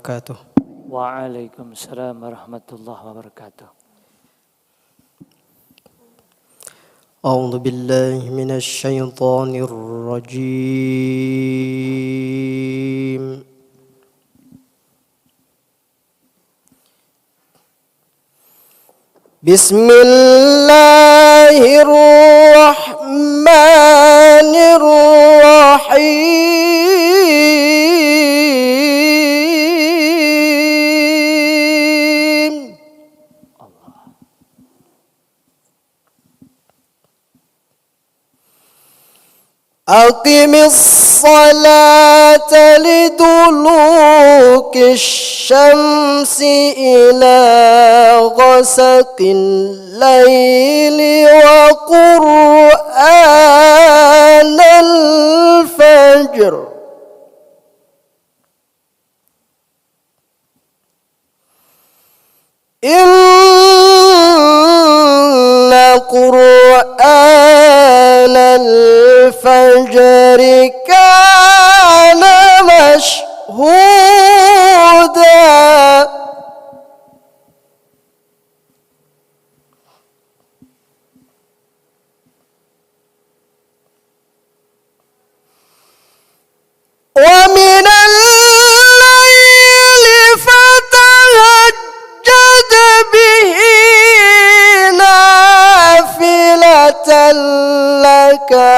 wabarakatuh. Waalaikumsalam warahmatullahi wabarakatuh. A'udzu billahi minasy syaithanir rajim. Bismillahirrahmanirrahim. Aqimis salata liduluki syamsi ila ghasaqil laili wa qur'anal fajr. Inna qur'anal fajri kana mashhuda. Wa minal laili fatahajjad bihi nafilatan laka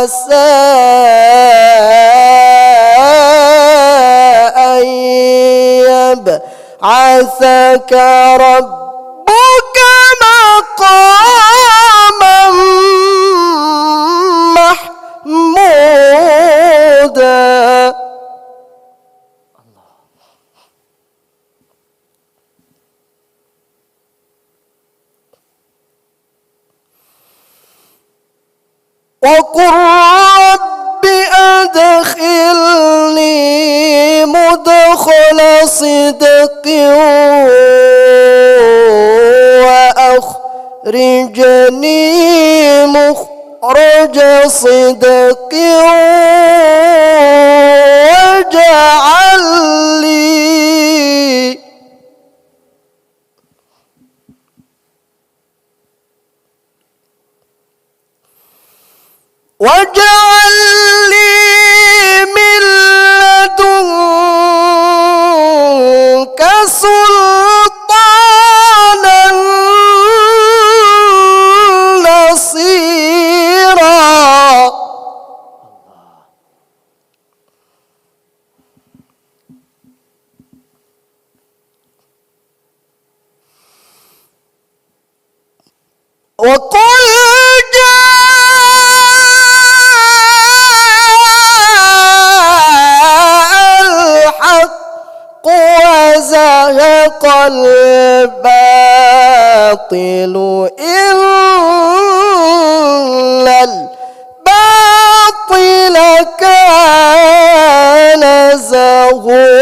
asa an yab'athaka rabbuka maqaman mahmuda. وقل رب أدخلني مدخل صدق وأخرجني مخرج صدق واجعل لي من لدنك سلطانا نصيرا. وقل وزهق الباطل إن الباطل كان زهوقا.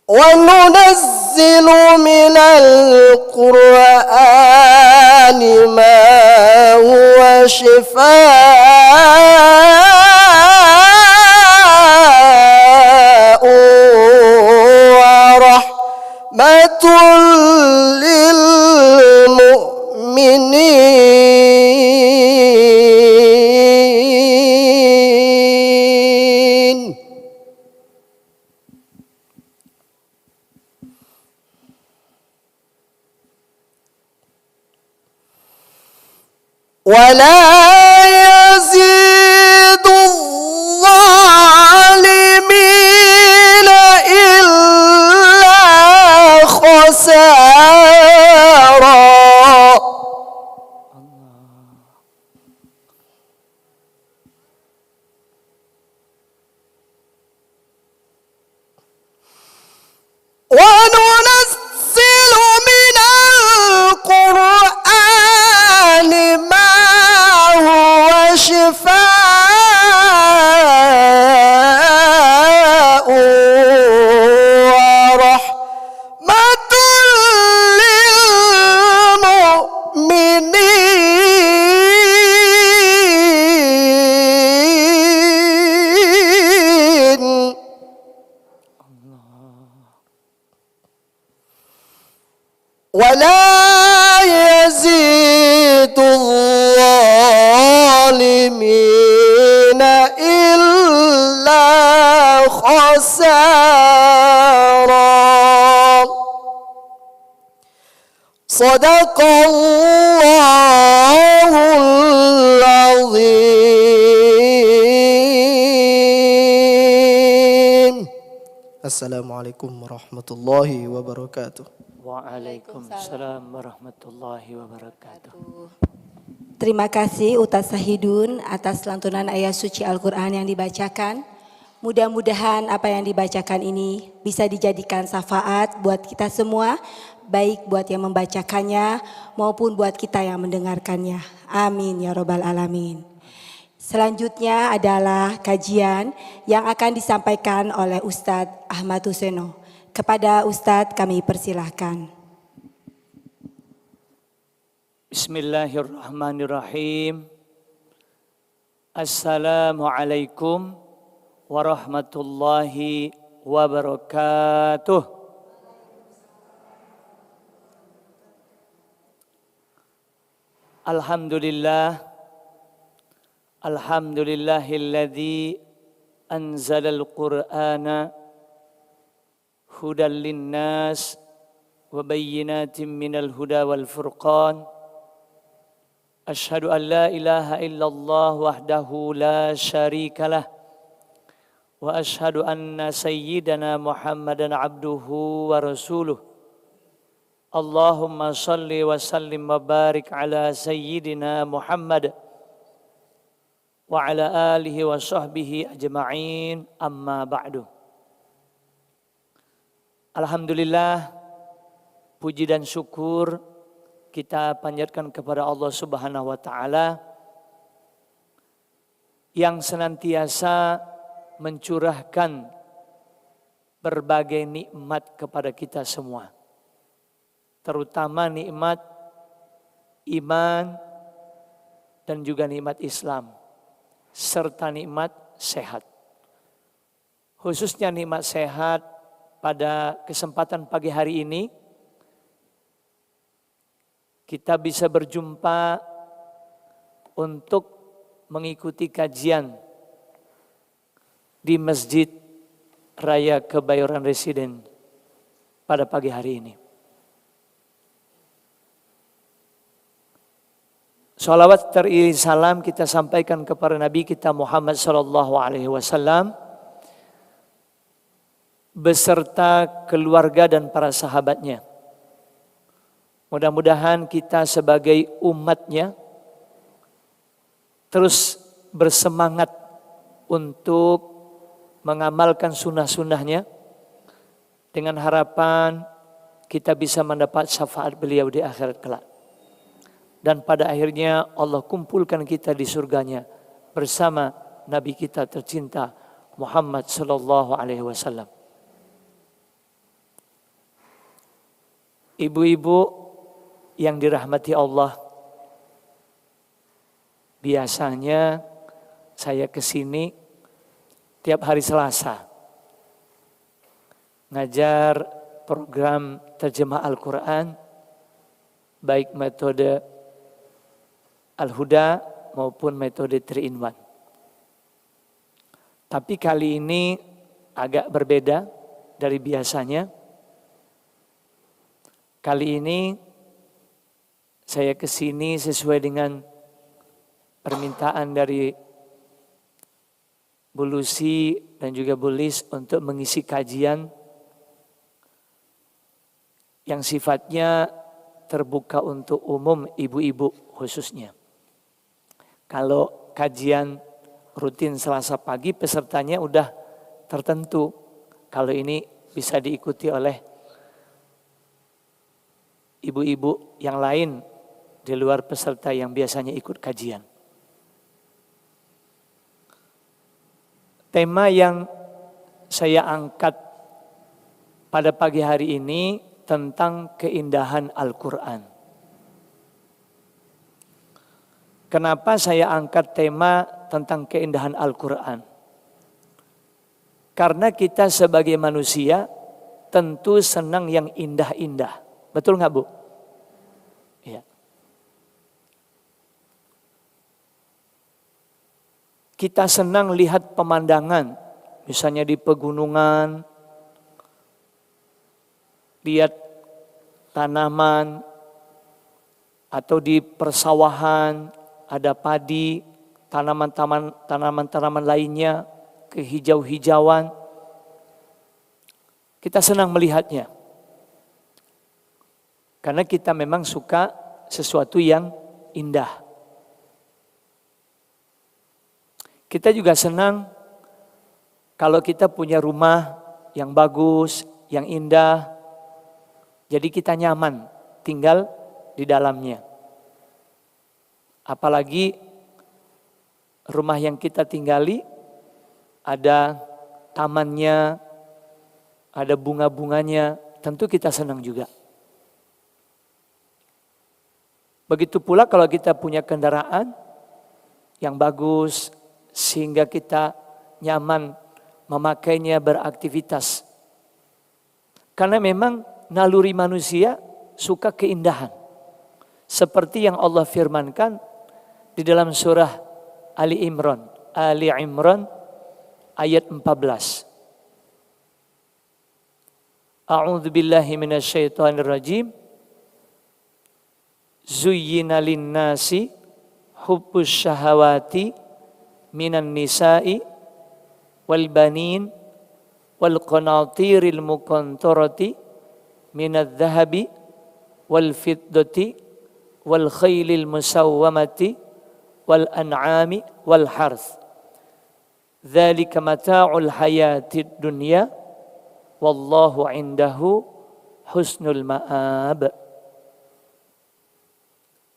وننزل من القرآن ما هو شفاء ورحمة للمؤمنين. ولا يزيد الظالمين إلا خسارا. وننزل من القرآن ما هو شفاء ورحمة للمؤمنين. ولا يزيد الظالمين إلا خسارا. صدق الله العظيم. السلام عليكم ورحمة الله وبركاته. Waalaikumsalam warahmatullahi wabarakatuh. Terima kasih Ustaz Sahidun atas lantunan ayat suci Al-Quran yang dibacakan. Mudah-mudahan apa yang dibacakan ini bisa dijadikan syafaat buat kita semua, baik buat yang membacakannya maupun buat kita yang mendengarkannya. Amin ya robbal alamin. Selanjutnya adalah kajian yang akan disampaikan oleh Ustadz Ahmad Huseno. Kepada Ustadz kami persilahkan. Bismillahirrahmanirrahim. Assalamualaikum warahmatullahi wabarakatuh. Alhamdulillah. Alhamdulillahilladzi anzalal Qur'ana hudan linnas wa bayyinatin minal huda wal furqan. Asyhadu an la ilaha illallah wahdahu la syarikalah wa asyhadu anna sayyidana Muhammadan abduhu wa rasuluh. Allahumma salli wa sallim wa barik ala sayyidina Muhammad wa ala alihi wa sahbihi ajma'in, amma ba'du. Alhamdulillah, puji dan syukur kita panjatkan kepada Allah Subhanahu wa taala yang senantiasa mencurahkan berbagai nikmat kepada kita semua. Terutama nikmat iman dan juga nikmat Islam serta nikmat sehat. Khususnya nikmat sehat pada kesempatan pagi hari ini kita bisa berjumpa untuk mengikuti kajian di Masjid Raya Kebayoran Residen pada pagi hari ini. Salawat teriring salam kita sampaikan kepada Nabi kita Muhammad SAW beserta keluarga dan para sahabatnya. Mudah-mudahan kita sebagai umatnya terus bersemangat untuk mengamalkan sunnah-sunnahnya dengan harapan kita bisa mendapat syafaat beliau di akhirat kelak. Dan pada akhirnya Allah kumpulkan kita di surganya bersama Nabi kita tercinta Muhammad sallallahu alaihi wasallam. Ibu-ibu yang dirahmati Allah, biasanya saya kesini tiap hari Selasa ngajar program terjemah Al-Quran, baik metode Al-Huda maupun metode 3-in-1. Tapi kali ini agak berbeda dari biasanya. Kali ini saya kesini sesuai dengan permintaan dari Bu Lucy dan juga Bu Lis untuk mengisi kajian yang sifatnya terbuka untuk umum, ibu-ibu khususnya. Kalau kajian rutin Selasa pagi pesertanya udah tertentu. Kalau ini bisa diikuti oleh ibu-ibu yang lain di luar peserta yang biasanya ikut kajian. Tema yang saya angkat pada pagi hari ini tentang keindahan Al-Quran. Kenapa saya angkat tema tentang keindahan Al-Quran? Karena kita sebagai manusia tentu senang yang indah-indah. Betul nggak Bu? Ya. Kita senang lihat pemandangan, misalnya di pegunungan, lihat tanaman, atau di persawahan, ada padi, tanaman-tanaman lainnya, kehijau-hijauan. Kita senang melihatnya. Karena kita memang suka sesuatu yang indah. Kita juga senang kalau kita punya rumah yang bagus, yang indah. Jadi kita nyaman tinggal di dalamnya. Apalagi rumah yang kita tinggali ada tamannya, ada bunga-bunganya, tentu kita senang juga. Begitu pula kalau kita punya kendaraan yang bagus, sehingga kita nyaman memakainya beraktivitas. Karena memang naluri manusia suka keindahan. Seperti yang Allah firmankan di dalam surah Ali Imran ayat 14. A'udzu billahi minasyaitonir rajim. Zuyyina lin-nasi hubbus syahawati minan nisa'i wal banin wal qanatiril muqantarati minadh dhahabi wal fiddati wal khailil musawwamati wal an'ami wal harth. Dzalika mata'ul hayatid dunya wallahu 'indahu husnul ma'ab.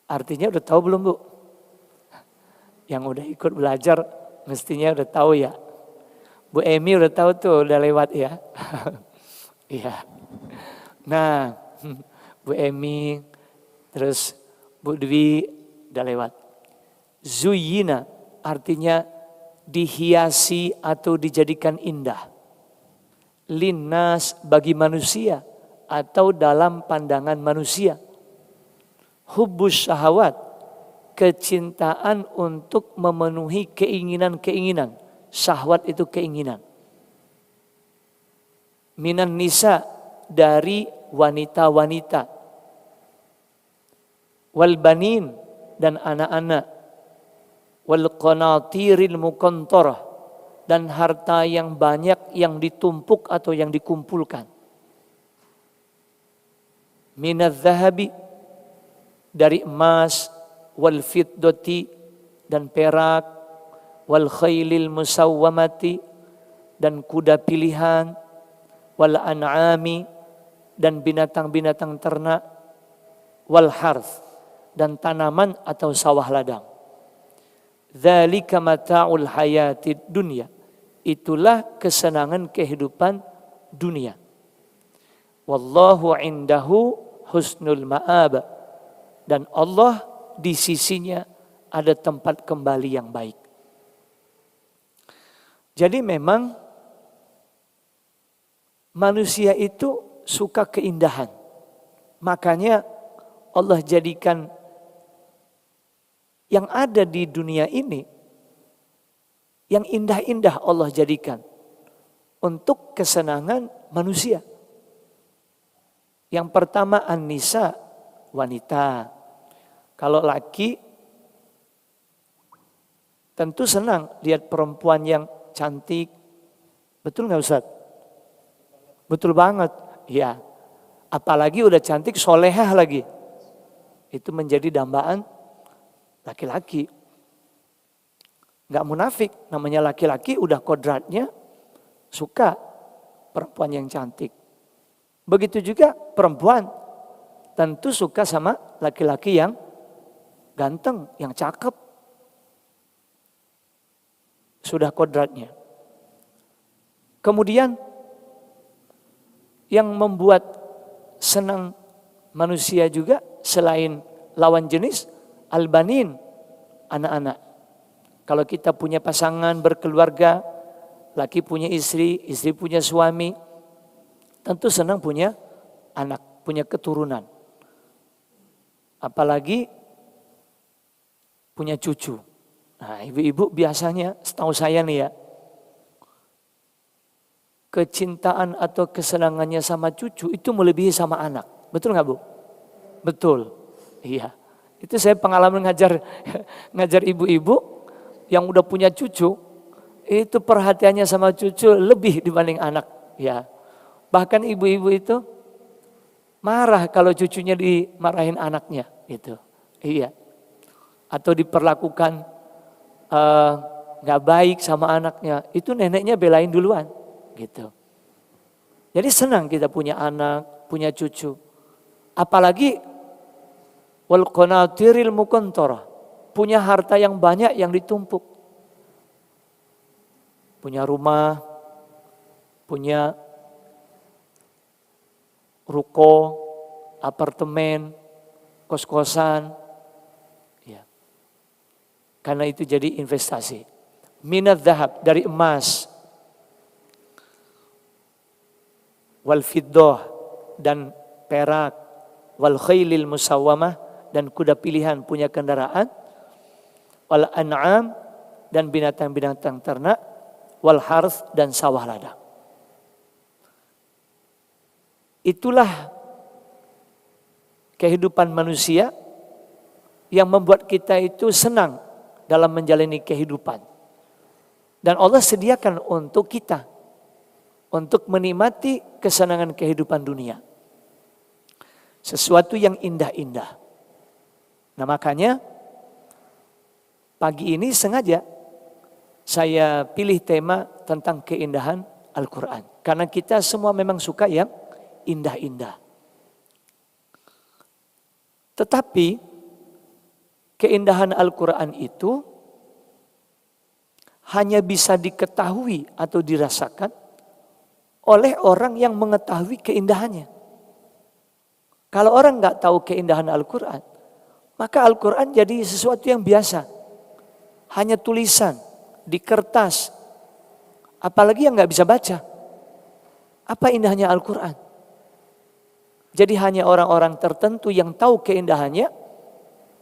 Artinya udah tahu belum, Bu? Yang udah ikut belajar mestinya udah tahu ya. Bu Emi udah tahu tuh, udah lewat ya. Iya. Nah, Bu Emi, terus Bu Dwi udah lewat. Zuyyina artinya dihiasi atau dijadikan indah. Linnas bagi manusia atau dalam pandangan manusia. Hubbus syahawat, kecintaan untuk memenuhi keinginan-keinginan. Syahwat itu keinginan. Minan nisa, dari wanita-wanita. Wal banin, dan anak-anak. Wal qanatiril muqantarah, dan harta yang banyak yang ditumpuk atau yang dikumpulkan. Minadh dhahabi, dari emas, wal fiddati, dan perak, wal khailil musawwamati, dan kuda pilihan, wal an'ami, dan binatang-binatang ternak, wal harth, dan tanaman atau sawah ladang. Dzalika mata'ul hayatid dunya, itulah kesenangan kehidupan dunia. Wallahu 'indahu husnul ma'ab, dan Allah di sisinya ada tempat kembali yang baik. Jadi memang manusia itu suka keindahan. Makanya Allah jadikan yang ada di dunia ini, yang indah-indah Allah jadikan untuk kesenangan manusia. Yang pertama an-nisa, wanita. Kalau laki tentu senang lihat perempuan yang cantik. Betul nggak Ustaz? Betul banget. Ya. Apalagi udah cantik, solehah lagi. Itu menjadi dambaan laki-laki. Nggak munafik. Namanya laki-laki udah kodratnya suka perempuan yang cantik. Begitu juga perempuan tentu suka sama laki-laki yang ganteng, yang cakep. Sudah kodratnya. Kemudian yang membuat senang manusia juga selain lawan jenis, al-banin, anak-anak. Kalau kita punya pasangan berkeluarga, laki punya istri, istri punya suami, tentu senang punya anak, punya keturunan. Apalagi punya cucu. Nah, ibu-ibu biasanya setahu saya nih ya, kecintaan atau kesenangannya sama cucu itu melebihi sama anak. Betul nggak Bu? Betul. Iya. Itu saya pengalaman ngajar ibu-ibu yang udah punya cucu, itu perhatiannya sama cucu lebih dibanding anak. Ya. Bahkan ibu-ibu itu marah kalau cucunya dimarahin anaknya. Gitu. Iya. Atau diperlakukan nggak baik sama anaknya, itu neneknya belain duluan, gitu. Jadi senang kita punya anak, punya cucu. Apalagi wal qanatiril muqantarah, punya harta yang banyak yang ditumpuk. Punya rumah, punya ruko, apartemen, kos-kosan. Karena itu jadi investasi. Minat zahab, dari emas. Wal fiddah, dan perak. Wal khailil musawwamah, dan kuda pilihan punya kendaraan. Wal an'am, dan binatang-binatang ternak. Wal harth, dan sawah ladang. Itulah kehidupan manusia yang membuat kita itu senang dalam menjalani kehidupan. Dan Allah sediakan untuk kita, untuk menikmati kesenangan kehidupan dunia. Sesuatu yang indah-indah. Nah makanya pagi ini sengaja saya pilih tema tentang keindahan Al-Quran. Karena kita semua memang suka yang indah-indah. Tetapi keindahan Al-Quran itu hanya bisa diketahui atau dirasakan oleh orang yang mengetahui keindahannya. Kalau orang nggak tahu keindahan Al-Quran, maka Al-Quran jadi sesuatu yang biasa. Hanya tulisan, di kertas. Apalagi yang nggak bisa baca. Apa indahnya Al-Quran? Jadi hanya orang-orang tertentu yang tahu keindahannya,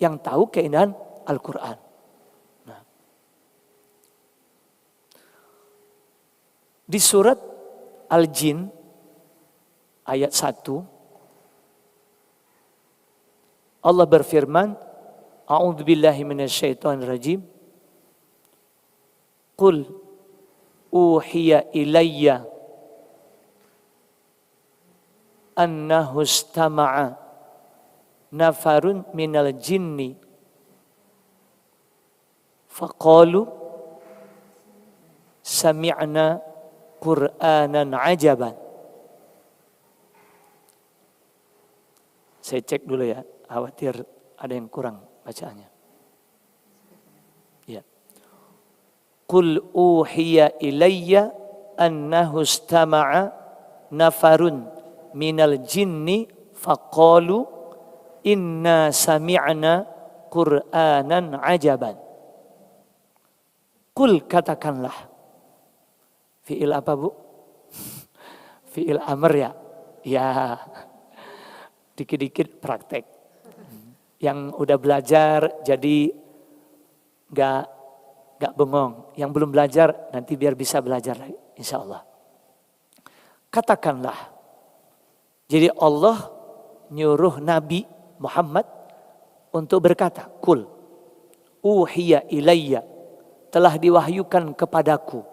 yang tahu keindahan Al-Quran. Nah. Di surat Al-Jin ayat 1 Allah berfirman, A'udzubillahi minasyaitonirrajim. Qul uhiya ilayya annahu istama'a nafarun minal jinni faqalu sami'na Qur'anan ajaban. Saya cek dulu ya, khawatir ada yang kurang bacaannya. Ya. Qul uhiya ilayya annahu istama'a nafarun minal jinni faqalu inna sami'na Qur'anan ajaban. Qul, katakanlah. Fi'il apa Bu? Fi'il amr ya? Ya, dikit-dikit praktek. Yang udah belajar jadi gak bengong. Yang belum belajar nanti biar bisa belajar lagi, insya Allah. Katakanlah. Jadi Allah nyuruh Nabi Muhammad untuk berkata, Qul uhiya ilayya, telah diwahyukan kepadaku.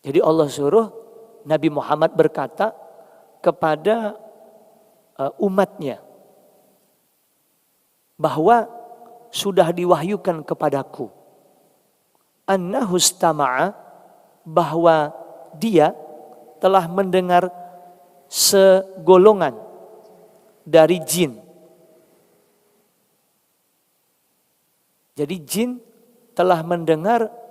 Jadi Allah suruh Nabi Muhammad berkata kepada umatnya bahwa sudah diwahyukan kepadaku annahu istama'a, bahwa dia telah mendengar segolongan dari jin. Jadi jin telah mendengar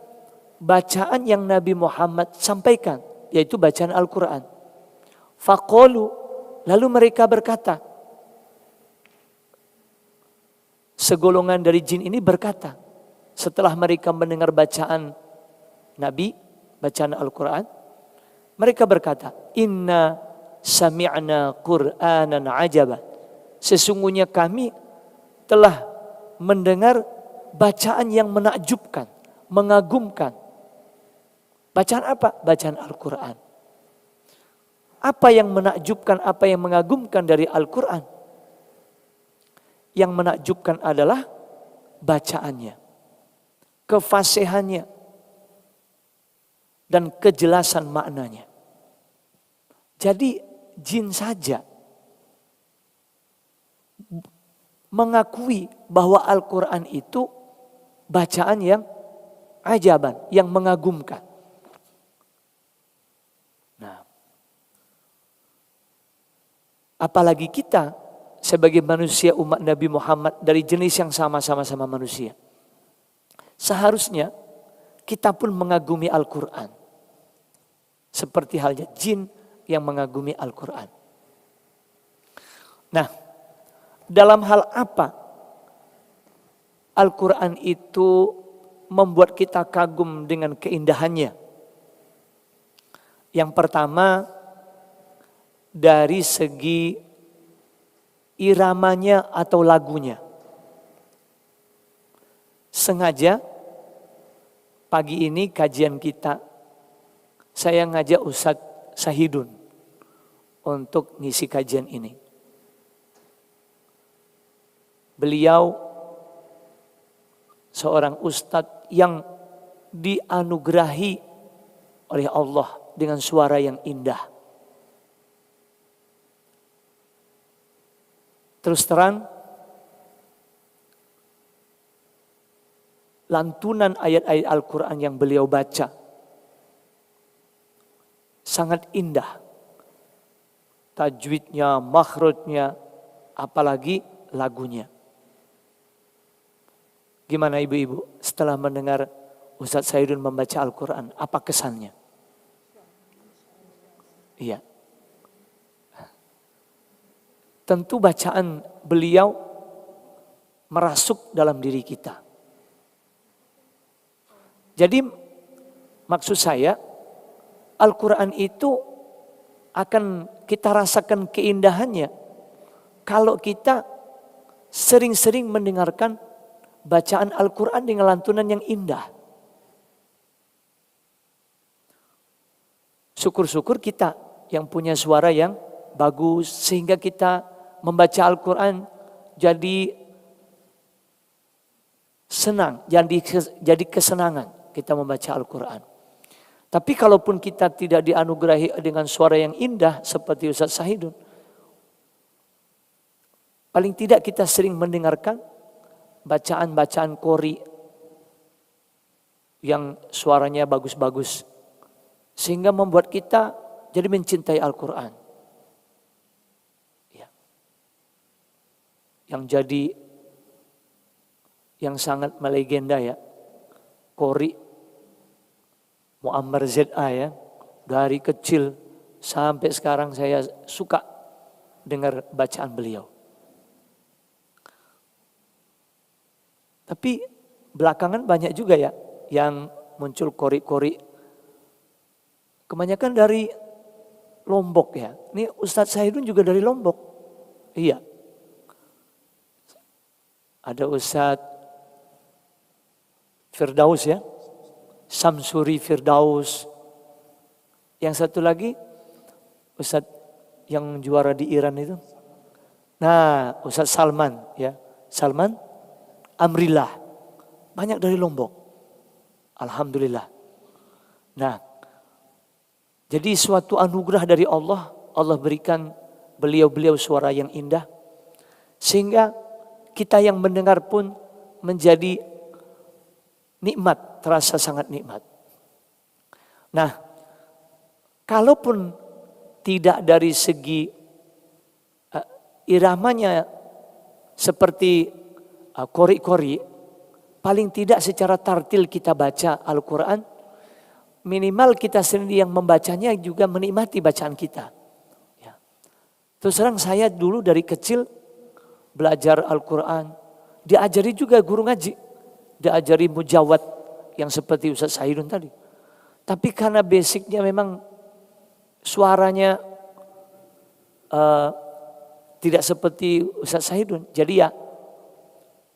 bacaan yang Nabi Muhammad sampaikan, yaitu bacaan Al-Quran. Faqalu, lalu mereka berkata, segolongan dari jin ini berkata, setelah mereka mendengar bacaan Nabi, bacaan Al-Quran, mereka berkata, inna sami'na Qur'anan ajaban. sesungguhnya kami telah mendengar bacaan yang menakjubkan, mengagumkan. Bacaan apa? Bacaan Al-Quran. Apa yang menakjubkan, apa yang mengagumkan dari Al-Quran? Yang menakjubkan adalah bacaannya, kefasihannya, dan kejelasan maknanya. Jadi jin saja mengakui bahwa Al-Quran itu bacaan yang ajaban, yang mengagumkan. Nah, apalagi kita sebagai manusia umat Nabi Muhammad dari jenis yang sama-sama manusia. Seharusnya kita pun mengagumi Al-Quran. Seperti halnya jin yang mengagumi Al-Quran. Nah, dalam hal apa Al-Quran itu membuat kita kagum dengan keindahannya? Yang pertama, dari segi iramanya atau lagunya. Sengaja pagi ini kajian kita, saya ngajak Ustadz Sahidun untuk ngisi kajian ini. Beliau seorang ustadz yang dianugerahi oleh Allah dengan suara yang indah. Terus terang, lantunan ayat-ayat Al-Quran yang beliau baca sangat indah. Tajwidnya, makhrajnya, apalagi lagunya. Gimana ibu-ibu setelah mendengar Ustadz Sahidun membaca Al-Quran, apa kesannya? Iya. Tentu bacaan beliau merasuk dalam diri kita. Jadi maksud saya, Al-Quran itu akan kita rasakan keindahannya kalau kita sering-sering mendengarkan bacaan Al-Quran dengan lantunan yang indah. Syukur-syukur kita yang punya suara yang bagus sehingga kita membaca Al-Quran jadi senang, jadi kesenangan kita membaca Al-Quran. Tapi kalaupun kita tidak dianugerahi dengan suara yang indah seperti Ustadz Sahidun, paling tidak kita sering mendengarkan bacaan-bacaan qori yang suaranya bagus-bagus. Sehingga membuat kita jadi mencintai Al-Quran. Ya. Yang jadi yang sangat melegenda ya, qori Muammar ZA ya. Dari kecil sampai sekarang saya suka dengar bacaan beliau. Tapi belakangan banyak juga ya yang muncul qori-qori. Kebanyakan dari Lombok ya. Ini Ustadz Sahidun juga dari Lombok. Iya. Ada Ustadz Firdaus ya. Samsuri Firdaus. Yang satu lagi Ustadz yang juara di Iran itu. Nah, Ustadz Salman ya. Salman Amrillah. Banyak dari Lombok. Alhamdulillah. Nah, jadi suatu anugerah dari Allah. Allah berikan beliau-beliau suara yang indah. Sehingga kita yang mendengar pun menjadi nikmat. Terasa sangat nikmat. Nah, kalaupun tidak dari segi iramanya seperti qori-qori, paling tidak secara tartil kita baca Al-Quran, minimal kita sendiri yang membacanya juga menikmati bacaan kita. Ya. Terus terang saya dulu dari kecil belajar Al-Quran, diajari juga guru ngaji, diajari mujawad yang seperti Ustadz Sahidun tadi. Tapi karena basicnya memang suaranya tidak seperti Ustaz Sahidun. Jadi ya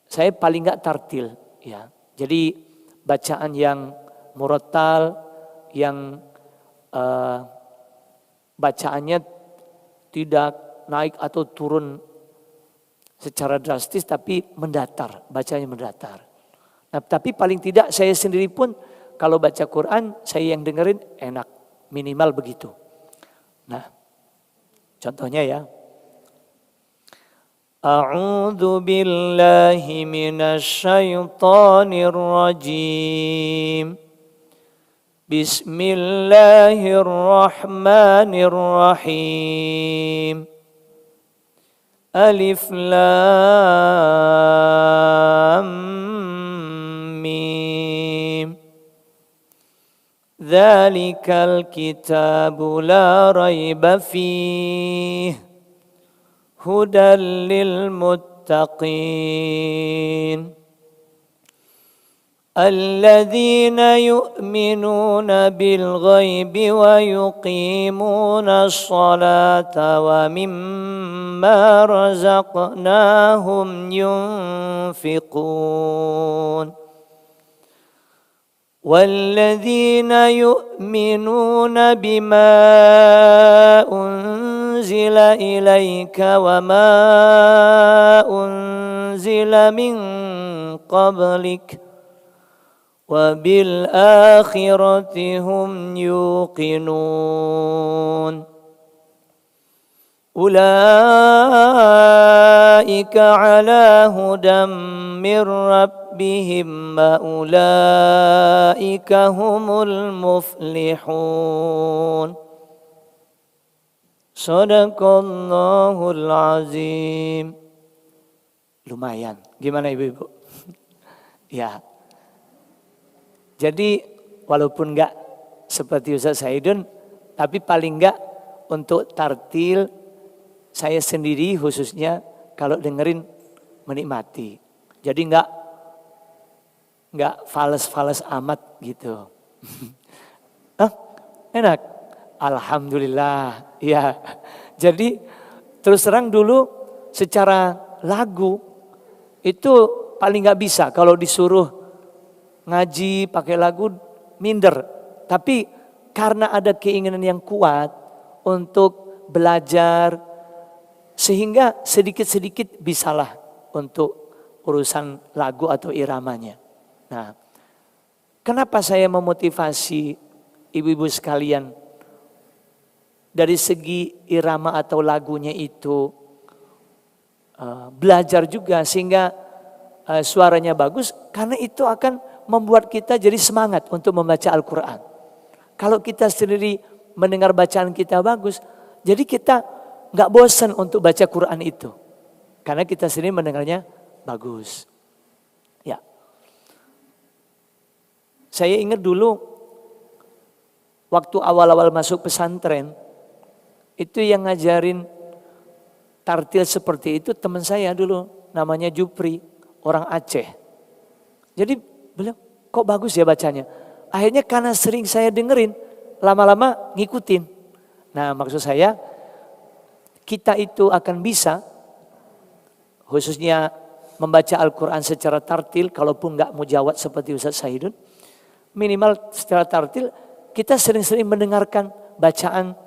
saya paling nggak tartil ya. Jadi bacaan yang murattal, yang bacaannya tidak naik atau turun secara drastis, tapi mendatar, bacanya mendatar. Nah, tapi paling tidak saya sendiri pun kalau baca Quran, saya yang dengerin enak, minimal begitu. Nah, contohnya ya. A'udzu billahi minasy syaithanir rajim. Bismillahirrahmanirrahim. Alif lam mim. Dzalikal kitabu la raiba fihi hudal lil muttaqin. الذين يؤمنون بالغيب ويقيمون الصلاة ومما رزقناهم ينفقون والذين يؤمنون بما أنزل إليك وما أنزل من قبلك وبالآخرة هم يوقنون أولئك على هدى من ربهم وأولئك هم المفلحون Sadaqallahul azim. Lumayan. Gimana ibu-ibu? Ya. Jadi walaupun enggak seperti Ustaz Sahidun, tapi paling enggak untuk tartil saya sendiri khususnya kalau dengerin menikmati. Jadi enggak fales-fales amat gitu. Enak. Alhamdulillah. Ya. Jadi terus terang dulu secara lagu itu paling enggak bisa kalau disuruh ngaji pakai lagu minder. Tapi karena ada keinginan yang kuat untuk belajar sehingga sedikit-sedikit bisalah untuk urusan lagu atau iramanya. Nah, kenapa saya memotivasi ibu-ibu sekalian dari segi irama atau lagunya itu belajar juga sehingga suaranya bagus, karena itu akan membuat kita jadi semangat untuk membaca Al-Quran. Kalau kita sendiri mendengar bacaan kita bagus, jadi kita nggak bosan untuk baca Quran itu. Karena kita sendiri mendengarnya bagus. Ya. Saya ingat dulu, waktu awal-awal masuk pesantren, itu yang ngajarin tartil seperti itu teman saya dulu, namanya Jupri, orang Aceh. Jadi beliau, kok bagus ya bacanya. Akhirnya karena sering saya dengerin, lama-lama ngikutin. Nah, maksud saya, kita itu akan bisa, khususnya membaca Al-Quran secara tartil, kalaupun nggak mujawad seperti Ustaz Sahidun, minimal secara tartil, kita sering-sering mendengarkan bacaan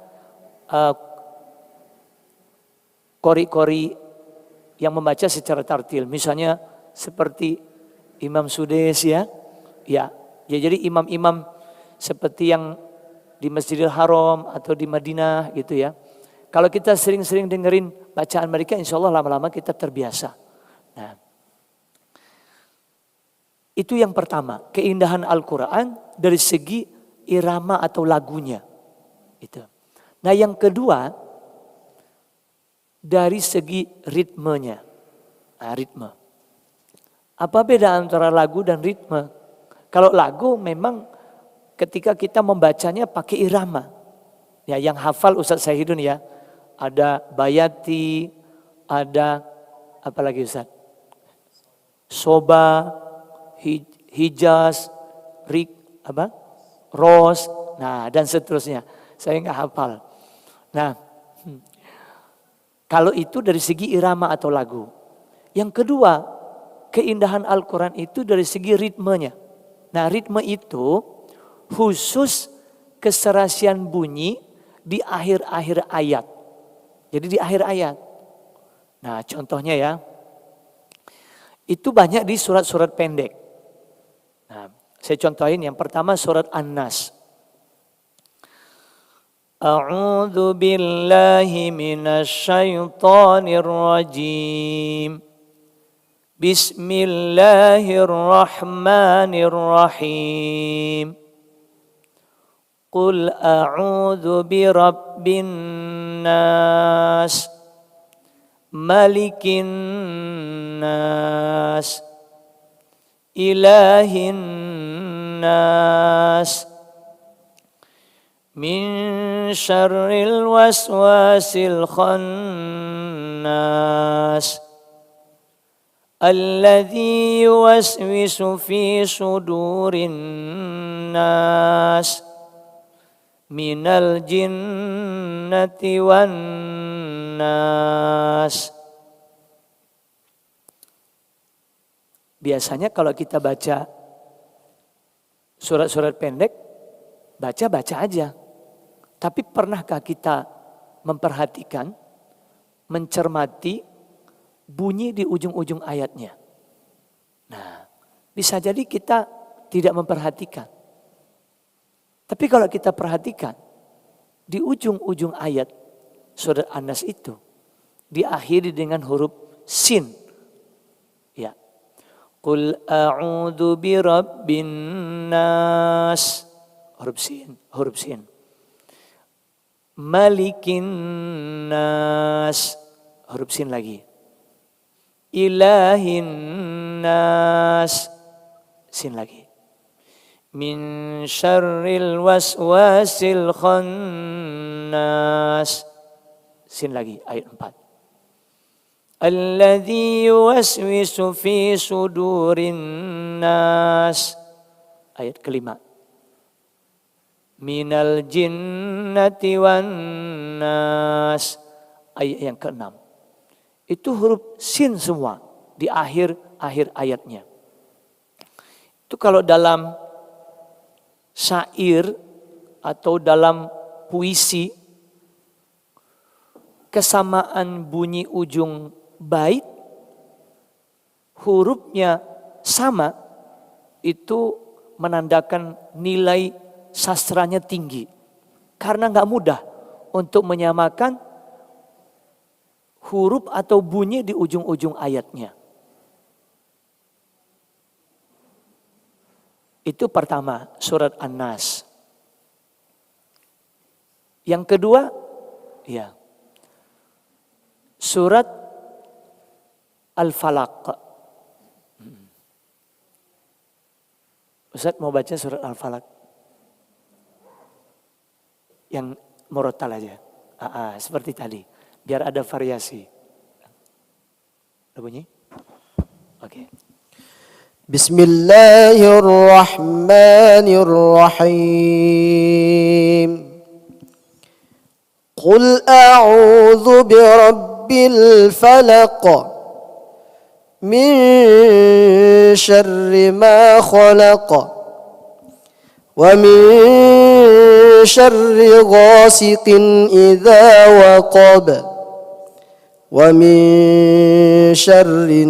qori-qori yang membaca secara tartil. Misalnya seperti Imam Sudais ya. Jadi imam-imam seperti yang di Masjidil Haram atau di Madinah gitu ya. Kalau kita sering-sering dengerin bacaan mereka, insya Allah lama-lama kita terbiasa. Nah, itu yang pertama, keindahan Al-Quran dari segi irama atau lagunya. Itu. Nah, yang kedua, dari segi ritmenya. Nah, ritme. Apa beda antara lagu dan ritme? Kalau lagu memang ketika kita membacanya pakai irama. Ya, yang hafal Ustaz Sahidun ya. Ada bayati, ada apa lagi Ustaz? Soba, hijaz, ros, nah dan seterusnya. Saya nggak hafal. Nah, Kalau itu dari segi irama atau lagu. Yang kedua, keindahan Al-Quran itu dari segi ritmenya. Nah, ritme itu khusus keserasian bunyi di akhir-akhir ayat. Jadi di akhir ayat. Nah, contohnya ya. Itu banyak di surat-surat pendek. Nah, saya contohin yang pertama surat An-Nas. A'udzu billahi minasy syaithanir rajim. Bismillahirrahmanirrahim. Qul a'udzu birabbin nas, malikin nas, ilahin nas, min syarril waswasil khannas, alladzi yuwaswisu fi sudurin nas, minal jinnati wan nas. Biasanya kalau kita baca surat-surat pendek, baca-baca aja. Tapi pernahkah kita memperhatikan, mencermati bunyi di ujung-ujung ayatnya? Nah, bisa jadi kita tidak memperhatikan. Tapi kalau kita perhatikan, di ujung-ujung ayat surat An-Nas itu diakhiri dengan huruf sin. Ya. Qul a'udzu birabbin nas. Huruf sin. Malikin nas. Huruf sin lagi. Ilahin nas. Sin lagi. Min syarril waswasil khannas. Sin lagi, ayat 4. Alladzi yuwaswisu fi sudurin nas. Ayat kelima. Minal jinnati wan nas. Ayat yang keenam. Itu huruf sin semua di akhir ayatnya. Itu kalau dalam syair atau dalam puisi, kesamaan bunyi ujung bait, hurufnya sama, itu menandakan nilai sastranya tinggi. Karena gak mudah untuk menyamakan huruf atau bunyi di ujung-ujung ayatnya. Itu pertama, surat An-Nas. Yang kedua, ya, surat Al-Falaq. Ustaz mau baca surat Al-Falaq? Yang murattal aja. Seperti tadi, biar ada variasi. Ada bunyi? Oke. Bismillahirrahmanirrahim. Qul a'udzu birabbil falaq min syarri ma khalaq wa min syarri ghasiqin idza waqab wa min syarri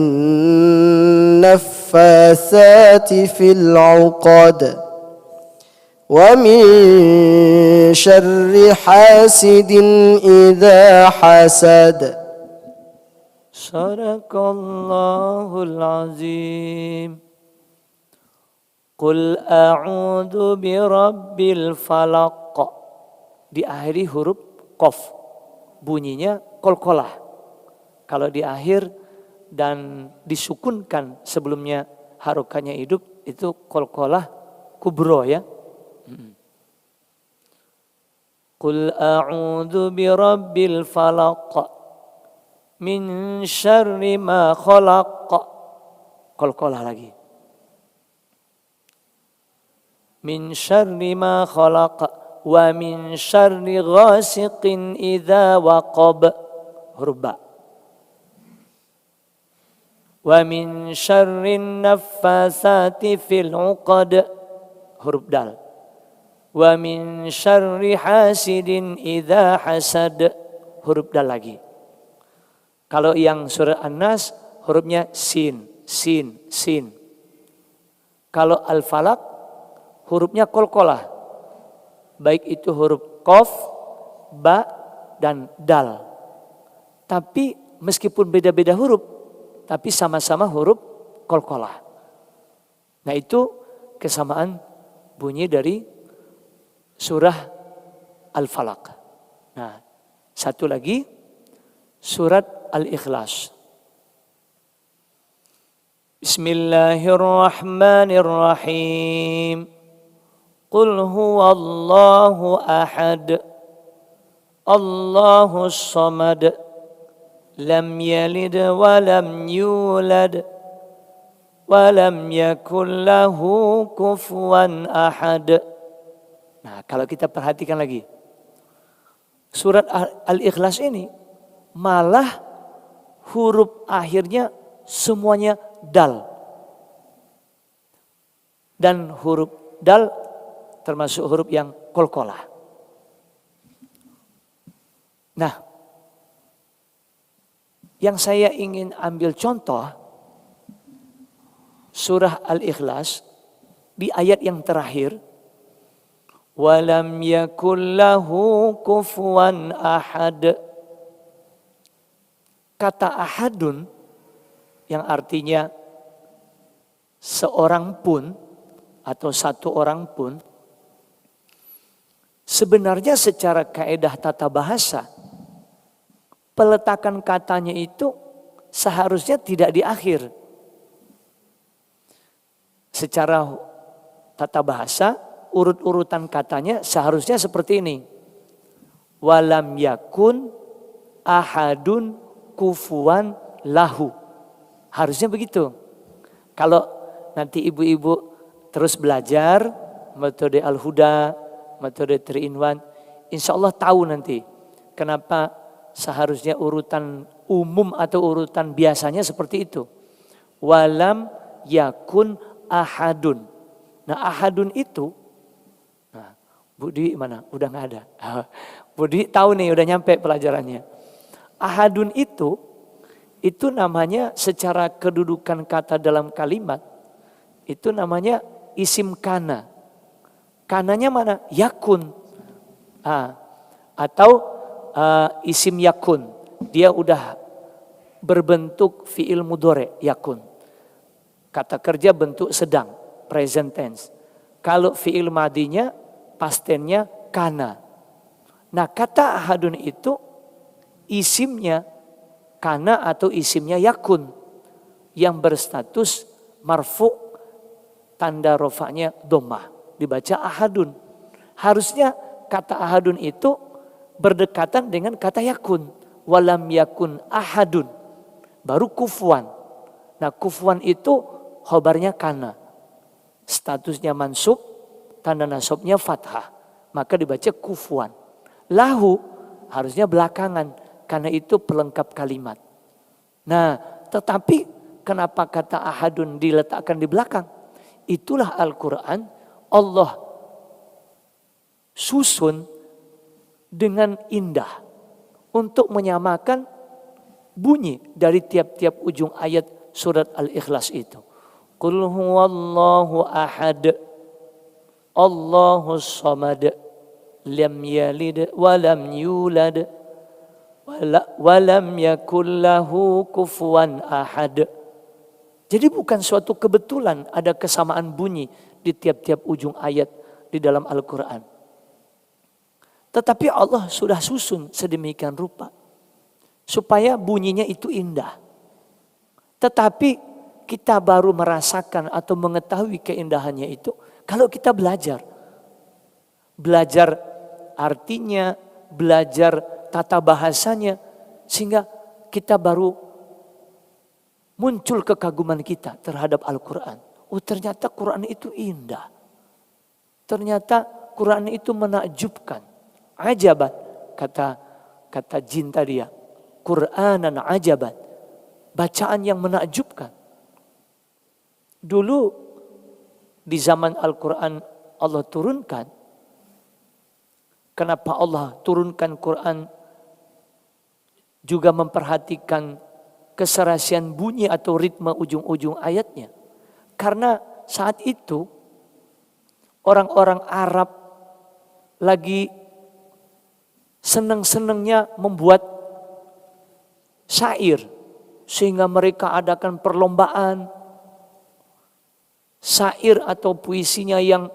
النفاثات في العقد ومن شر حاسد إذا حسد صدق الله العظيم. قل أعوذ برب الفلق. Diakhiri huruf qaf. Bunyinya qalqalah. Kalau di akhir dan disukunkan sebelumnya harokatnya hidup, itu qalqalah kubro ya. Qul a'udzu birabbil falaq min syarri ma khalaq. Qalqalah lagi. Min syarri ma khalaq wa min syarri ghasiqin idza waqab. huruf ba. Wa min syarrin naffasati fil 'uqad, huruf dal. Wa min syarri hasidin idza hasad, huruf dal lagi. Kalau yang surah An-Nas hurufnya sin, sin, sin. Kalau Al-Falaq hurufnya qalqalah. Baik itu huruf qaf, ba dan dal. Tapi meskipun beda-beda huruf, tapi sama-sama huruf qalqalah. Nah, itu kesamaan bunyi dari surah Al-Falaq. Nah, satu lagi surat Al-Ikhlas. Bismillahirrahmanirrahim. Qul huwallahu ahad. Allahus samad. Lam yalid wa lam yulad. Wa lam yakul lahu kufuwan ahad. Nah, kalau kita perhatikan lagi. Surat Al-Ikhlas ini malah huruf akhirnya semuanya dal. Dan huruf dal termasuk huruf yang qalqalah. Nah, yang saya ingin ambil contoh surah Al-Ikhlas di ayat yang terakhir, walam yakul lahu kufuwan ahad. Kata ahadun yang artinya seorang pun atau satu orang pun, sebenarnya secara kaedah tata bahasa peletakan katanya itu seharusnya tidak di akhir. Secara tata bahasa urut-urutan katanya seharusnya seperti ini. Walam yakun ahadun kufuwan lahu. Harusnya begitu. Kalau nanti ibu-ibu terus belajar metode Al-Huda, metode 3-in-1, insya Allah tahu nanti kenapa seharusnya urutan umum atau urutan biasanya seperti itu. Walam yakun ahadun. Nah, ahadun itu, nah, Bu Dwi mana? Udah nggak ada. Bu Dwi tahu nih, udah nyampe pelajarannya. Ahadun itu namanya secara kedudukan kata dalam kalimat, itu namanya isim kana. Kananya mana? Yakun. Atau isim yakun. Dia udah berbentuk fi'il mudhari, yakun. Kata kerja bentuk sedang, present tense. Kalau fi'il madinya, past tense-nya kana. Nah, kata ahadun itu isimnya kana atau isimnya yakun yang berstatus marfu, tanda rofanya dhammah, dibaca ahadun. Harusnya kata ahadun itu berdekatan dengan kata yakun. Walam yakun ahadun, baru kufuwan. Nah, kufuwan itu khobarnya kana, statusnya mansub, tanda nasabnya fathah, maka dibaca kufuwan. Lahu harusnya belakangan, karena itu pelengkap kalimat. Nah, tetapi kenapa kata ahadun diletakkan di belakang? Itulah Al-Quran Allah susun dengan indah untuk menyamakan bunyi dari tiap-tiap ujung ayat surat Al-Ikhlas itu. Qul huwallahu ahad, Allahus samad, lam yalid wa lam yulad wa lam yakul lahu kufuwan ahad. Jadi bukan suatu kebetulan ada kesamaan bunyi di tiap-tiap ujung ayat di dalam Al-Quran. Tetapi Allah sudah susun sedemikian rupa supaya bunyinya itu indah. Tetapi kita baru merasakan atau mengetahui keindahannya itu kalau kita belajar. Belajar artinya, belajar tata bahasanya, sehingga kita baru muncul kekaguman kita terhadap Al-Quran. Oh, ternyata Quran itu indah. Ternyata Quran itu menakjubkan. Ajabat, kata jin tadi ya. Qur'anan ajaban. Bacaan yang menakjubkan. Dulu di zaman Al-Quran Allah turunkan. Kenapa Allah turunkan Quran juga memperhatikan keserasian bunyi atau ritme ujung-ujung ayatnya? Karena saat itu orang-orang Arab lagi senang-senangnya membuat syair. Sehingga mereka adakan perlombaan syair atau puisinya yang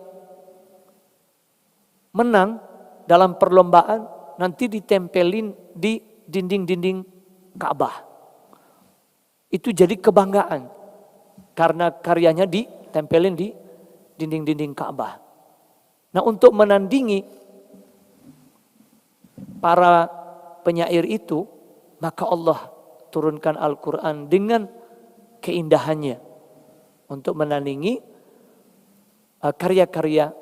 menang dalam perlombaan nanti ditempelin di dinding-dinding Ka'bah. Itu jadi kebanggaan karena karyanya ditempelin di dinding-dinding Ka'bah. Nah, untuk menandingi para penyair itu, maka Allah turunkan Al-Quran dengan keindahannya untuk menandingi karya-karya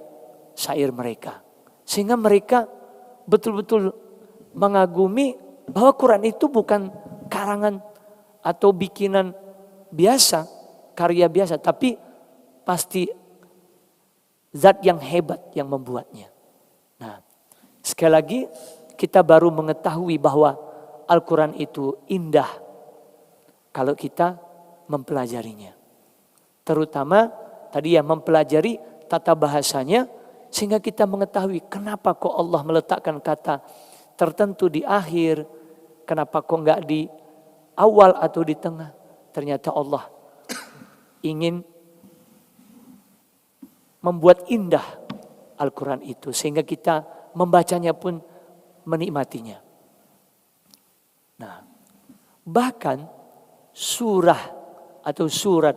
syair mereka. Sehingga mereka betul-betul mengagumi bahwa Quran itu bukan karangan atau bikinan biasa, karya biasa, tapi pasti zat yang hebat yang membuatnya. Nah, sekali lagi kita baru mengetahui bahwa Al-Quran itu indah kalau kita mempelajarinya. Terutama tadi ya mempelajari tata bahasanya sehingga kita mengetahui kenapa kok Allah meletakkan kata tertentu di akhir, kenapa kok enggak di awal atau di tengah. Ternyata Allah ingin membuat indah Al-Quran itu sehingga kita membacanya pun menikmatinya. Nah, bahkan surah atau surat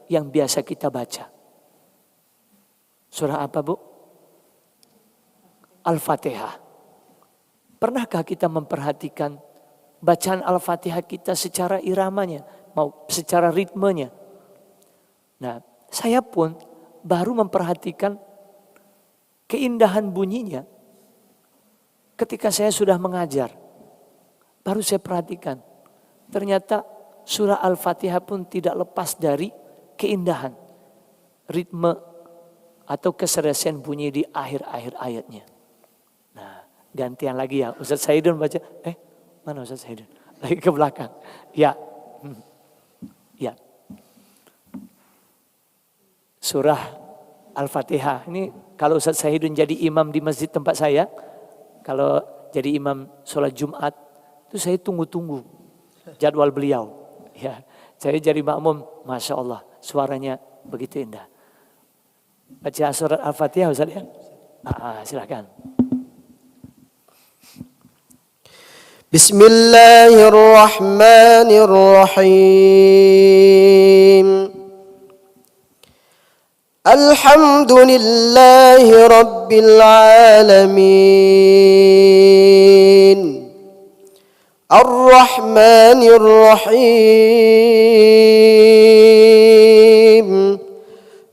yang biasa kita baca. Surah apa, Bu? Al-Fatihah. Pernahkah kita memperhatikan bacaan Al-Fatihah kita secara iramanya, mau secara ritmenya? Nah, saya pun baru memperhatikan keindahan bunyinya ketika saya sudah mengajar. Baru saya perhatikan, ternyata surah Al-Fatihah pun tidak lepas dari keindahan, ritme atau keserasian bunyi di akhir-akhir ayatnya. Nah, gantian lagi ya, Ustaz Saidun baca. Mana Ustaz Saidun? Lagi ke belakang. Ya, ya. Surah Al-Fatihah. Ini kalau Ustaz Saidun jadi imam di masjid tempat saya, kalau jadi imam sholat Jumat, itu saya tunggu-tunggu jadwal beliau. Ya, saya jadi makmum, Masya Allah, suaranya begitu indah. Baca surat Al-Fatihah Ustaz ya? Silakan. Bismillahirrahmanirrahim. Alhamdulillahi Rabbil Alamin. Ar-Rahmanir Rahim.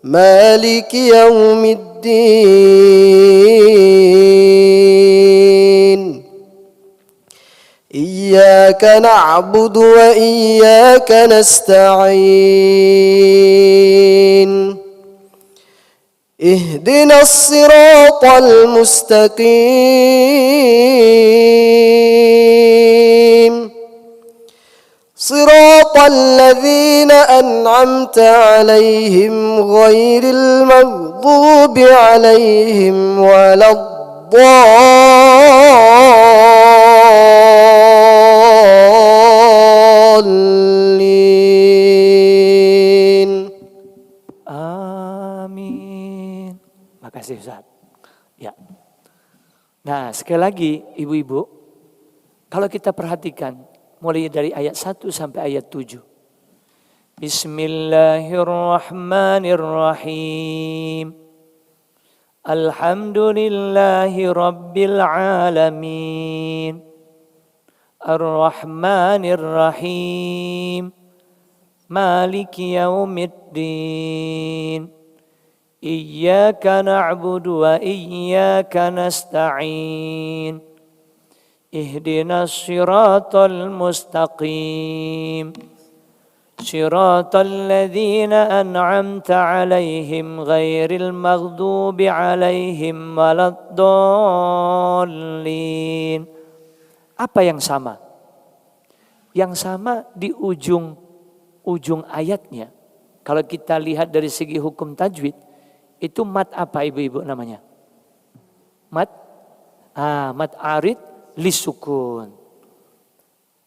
Maliki Yawmiddin. Iyyaka na'budu wa iyyaka nasta'in. Ihdinas siratal mustaqim. Siratal ladzina an'amta 'alaihim ghairil maghdubi 'alaihim waladdallin. Amin. Makasih Ustaz. Ya. Nah, sekali lagi ibu-ibu, kalau kita perhatikan mulai dari ayat 1 sampai ayat 7. Bismillahirrahmanirrahim. Alhamdulillahi Rabbil Alamin. Ar-Rahmanir-Rahim. Maliki Yawmiddin. Iyyaka na'budu wa iyyaka nasta'in. ihdinas siratal mustaqim. Siratal ladzina an'amta 'alaihim ghairil maghdubi 'alaihim waladdallin. Apa yang sama? Yang sama di ujung ayatnya. Kalau kita lihat dari segi hukum tajwid, itu mad apa ibu-ibu namanya? Mad arid lisukun.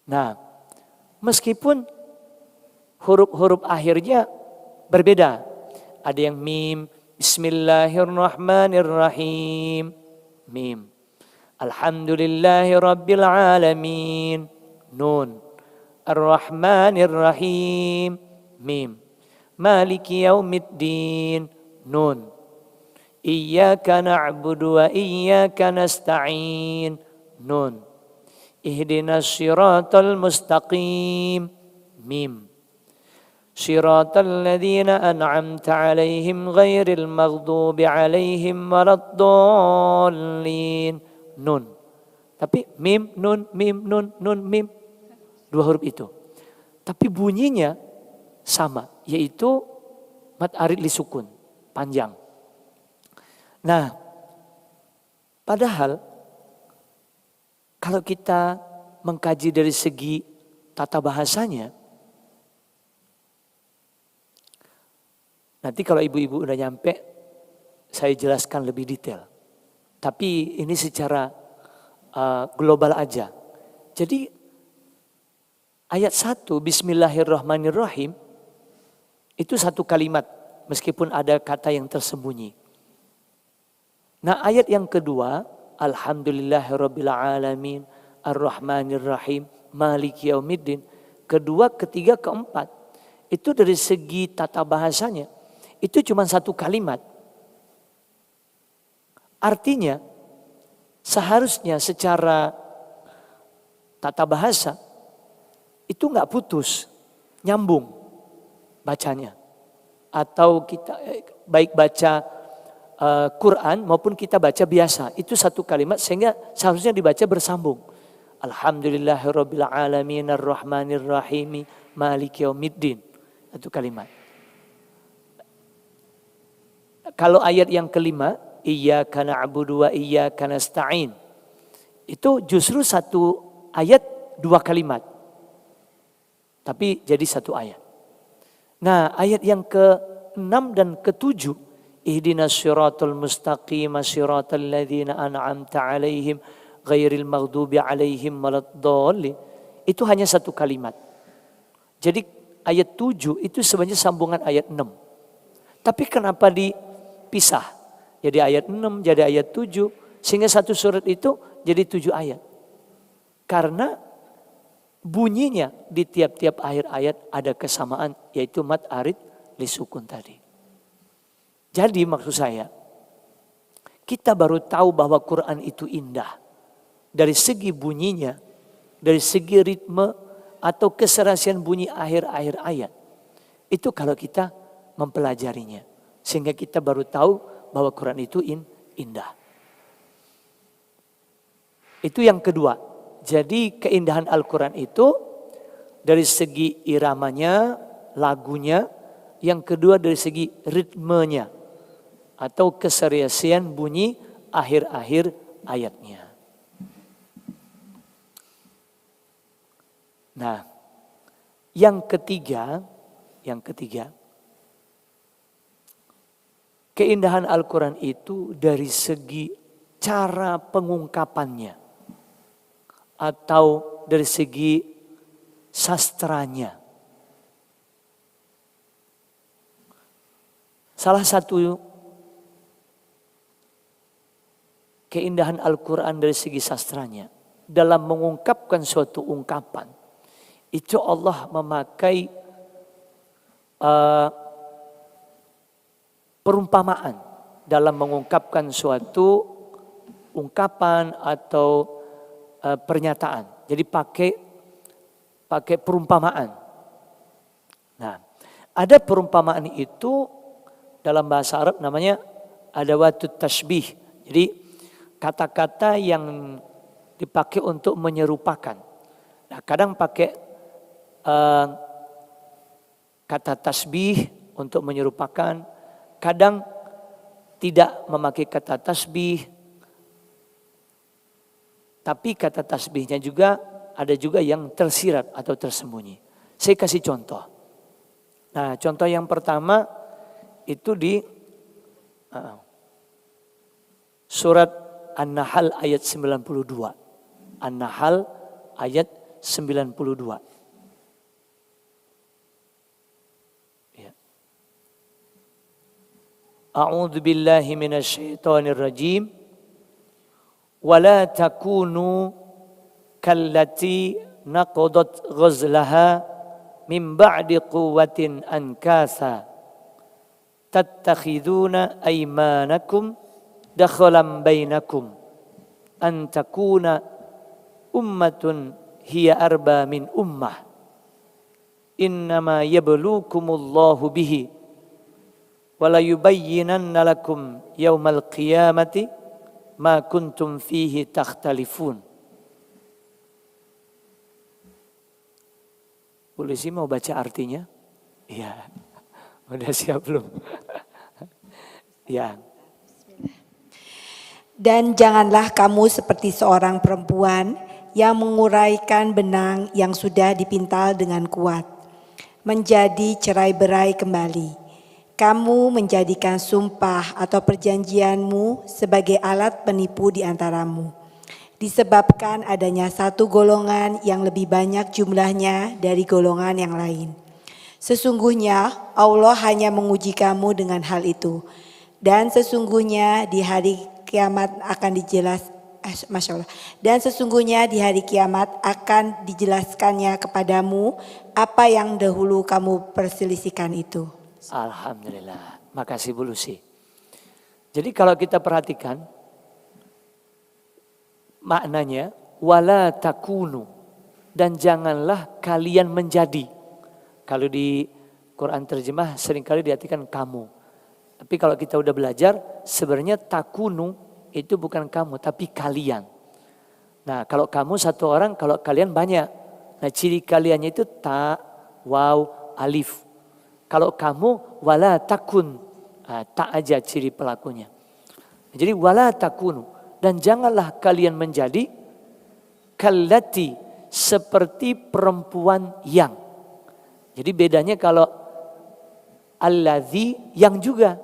Nah, meskipun huruf-huruf akhirnya berbeda. Ada yang mim, bismillahirrahmanirrahim, mim. Alhamdulillahi rabbil alamin, nun. Ar-rahmanirrahim, mim. Maliki yaumiddin, nun. Iyyaka na'budu wa iyyaka nasta'in, nun. Ihdinas siratal mustaqim, mim. Siratal ladzina an'amta 'alaihim ghairil maghdubi 'alaihim waladdallin, nun. Tapi mim, nun, mim. Dua huruf itu. Tapi bunyinya sama, yaitu mad arid li sukun, panjang. Nah, padahal kalau kita mengkaji dari segi tata bahasanya, nanti kalau ibu-ibu udah nyampe, saya jelaskan lebih detail. Tapi ini secara global aja. Jadi ayat 1 Bismillahirrahmanirrahim itu satu kalimat meskipun ada kata yang tersembunyi. Nah ayat yang kedua, Alhamdulillahirabbil alamin Ar-Rahmanirrahim Maliki yaumiddin, kedua, ketiga, keempat, itu dari segi tata bahasanya itu cuma satu kalimat. Artinya seharusnya secara tata bahasa itu nggak putus, nyambung bacanya. Atau kita baik baca Quran maupun kita baca biasa, itu satu kalimat sehingga seharusnya dibaca bersambung. Alhamdulillahirabbil alamin arrahmanirrahim maliki yaumiddin, satu kalimat. Kalau ayat yang kelima, iyyaka na'budu wa iyyaka nasta'in, itu justru satu ayat dua kalimat. Tapi jadi satu ayat. Nah, ayat yang ke-6 dan ke-7, ihdinas siratal mustaqim siratal ladzina an'amta 'alaihim ghairil maghdubi 'alaihim waladdallin, itu hanya satu kalimat. Jadi ayat 7 itu sebenarnya sambungan ayat 6. Tapi kenapa dipisah? Jadi ayat 6 jadi ayat 7 sehingga satu surat itu jadi 7 ayat. Karena bunyinya di tiap-tiap akhir ayat ada kesamaan, yaitu mad arid li sukun tadi. Jadi maksud saya, kita baru tahu bahwa Quran itu indah dari segi bunyinya, dari segi ritme atau keserasian bunyi akhir-akhir ayat. Itu kalau kita mempelajarinya, sehingga kita baru tahu bahwa Quran itu indah. Itu yang kedua. Jadi keindahan Al-Quran itu dari segi iramanya, lagunya. Yang kedua dari segi ritmenya atau keseriusan bunyi akhir-akhir ayatnya. Nah, yang ketiga, keindahan Al-Quran itu dari segi cara pengungkapannya atau dari segi sastranya. Salah satu keindahan Al-Quran dari segi sastranya, dalam mengungkapkan suatu ungkapan, itu Allah memakai perumpamaan dalam mengungkapkan suatu ungkapan atau pernyataan. Jadi pakai perumpamaan. Nah, ada perumpamaan itu dalam bahasa Arab namanya adawatut tashbih. Jadi kata-kata yang dipakai untuk menyerupakan. Nah, kadang pakai kata tasbih untuk menyerupakan, kadang tidak memakai kata tasbih, tapi kata tasbihnya juga ada juga yang tersirat atau tersembunyi. Saya kasih contoh. Nah, contoh yang pertama itu di surat An-Nahl ayat 92. An-Nahl ayat 92. Ya. A'udzu billahi minasyaitonir rajim. Wala takunu kallati naqadat ghazlaha min ba'di quwwatin ankasa tattakhiduna aymanakum dakhalan bainakum an takuna ummatun hiya arba min ummah innama yabluukumullahu bihi wala yubayyinanna lakum yaumal qiyamati ma kuntum fihi takhtalifun. Polisi mau baca artinya? Iya. Udah siap belum? Ya. Dan janganlah kamu seperti seorang perempuan yang menguraikan benang yang sudah dipintal dengan kuat, menjadi cerai-berai kembali. Kamu menjadikan sumpah atau perjanjianmu sebagai alat penipu di antaramu, disebabkan adanya satu golongan yang lebih banyak jumlahnya dari golongan yang lain. Sesungguhnya Allah hanya menguji kamu dengan hal itu, dan sesungguhnya di hari kiamat akan Masya Allah. Dan sesungguhnya di hari kiamat akan dijelaskannya kepadamu apa yang dahulu kamu perselisihkan itu. Alhamdulillah. Makasih Bu Lucy. Jadi kalau kita perhatikan maknanya wala takunu, dan janganlah kalian menjadi. Kalau di Quran terjemah seringkali diartikan kamu. Tapi kalau kita udah belajar sebenarnya takunu itu bukan kamu tapi kalian. Nah, kalau kamu satu orang, kalau kalian banyak. Nah, ciri kaliannya itu ta, waw, alif. Kalau kamu wala takun, tak aja ciri pelakunya. Jadi wala takunu, dan janganlah kalian menjadi kallati, seperti perempuan yang. Jadi bedanya kalau alladzi yang juga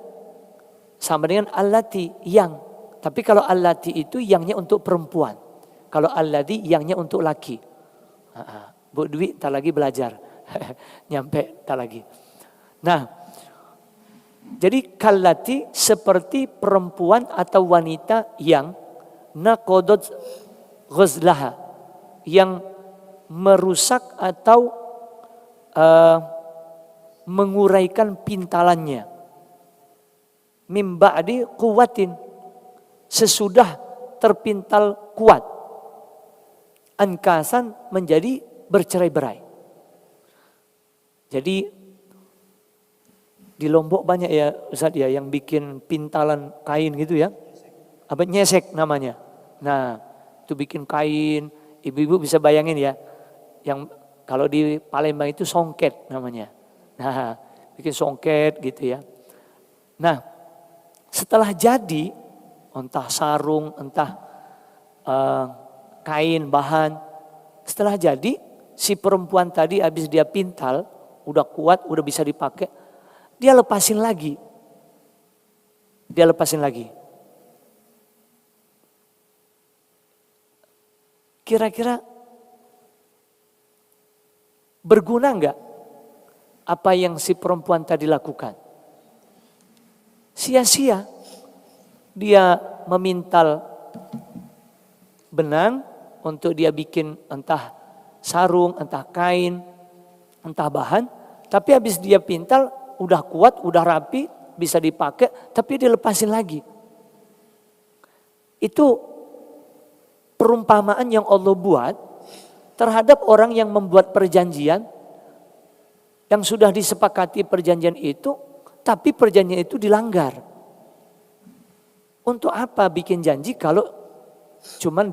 sama dengan allati yang. Tapi kalau allati itu yangnya untuk perempuan. Kalau alladzi yangnya untuk laki. Bu Dwi tak lagi belajar. Nyampe tak lagi. Nah, jadi kallati seperti perempuan atau wanita yang naqadat ghazlaha, yang merusak atau menguraikan pintalannya. Mim ba'di quwwatin, sesudah terpintal kuat. Ankasan menjadi bercerai-berai. Jadi di Lombok banyak ya Ustaz ya yang bikin pintalan kain gitu ya. Apa nyesek namanya. Nah, itu bikin kain, ibu-ibu bisa bayangin ya. Yang kalau di Palembang itu songket namanya. Nah, bikin songket gitu ya. Nah, setelah jadi entah sarung, entah kain, bahan, setelah jadi si perempuan tadi habis dia pintal, udah kuat, udah bisa dipakai, dia lepasin lagi. Dia lepasin lagi. Kira-kira berguna enggak apa yang si perempuan tadi lakukan? Sia-sia. Dia memintal benang untuk dia bikin entah sarung, entah kain, entah bahan. Tapi habis dia pintal, udah kuat, udah rapi, bisa dipakai, tapi dia lepasin lagi. Itu perumpamaan yang Allah buat terhadap orang yang membuat perjanjian, yang sudah disepakati perjanjian itu, tapi perjanjian itu dilanggar. Untuk apa bikin janji kalau cuman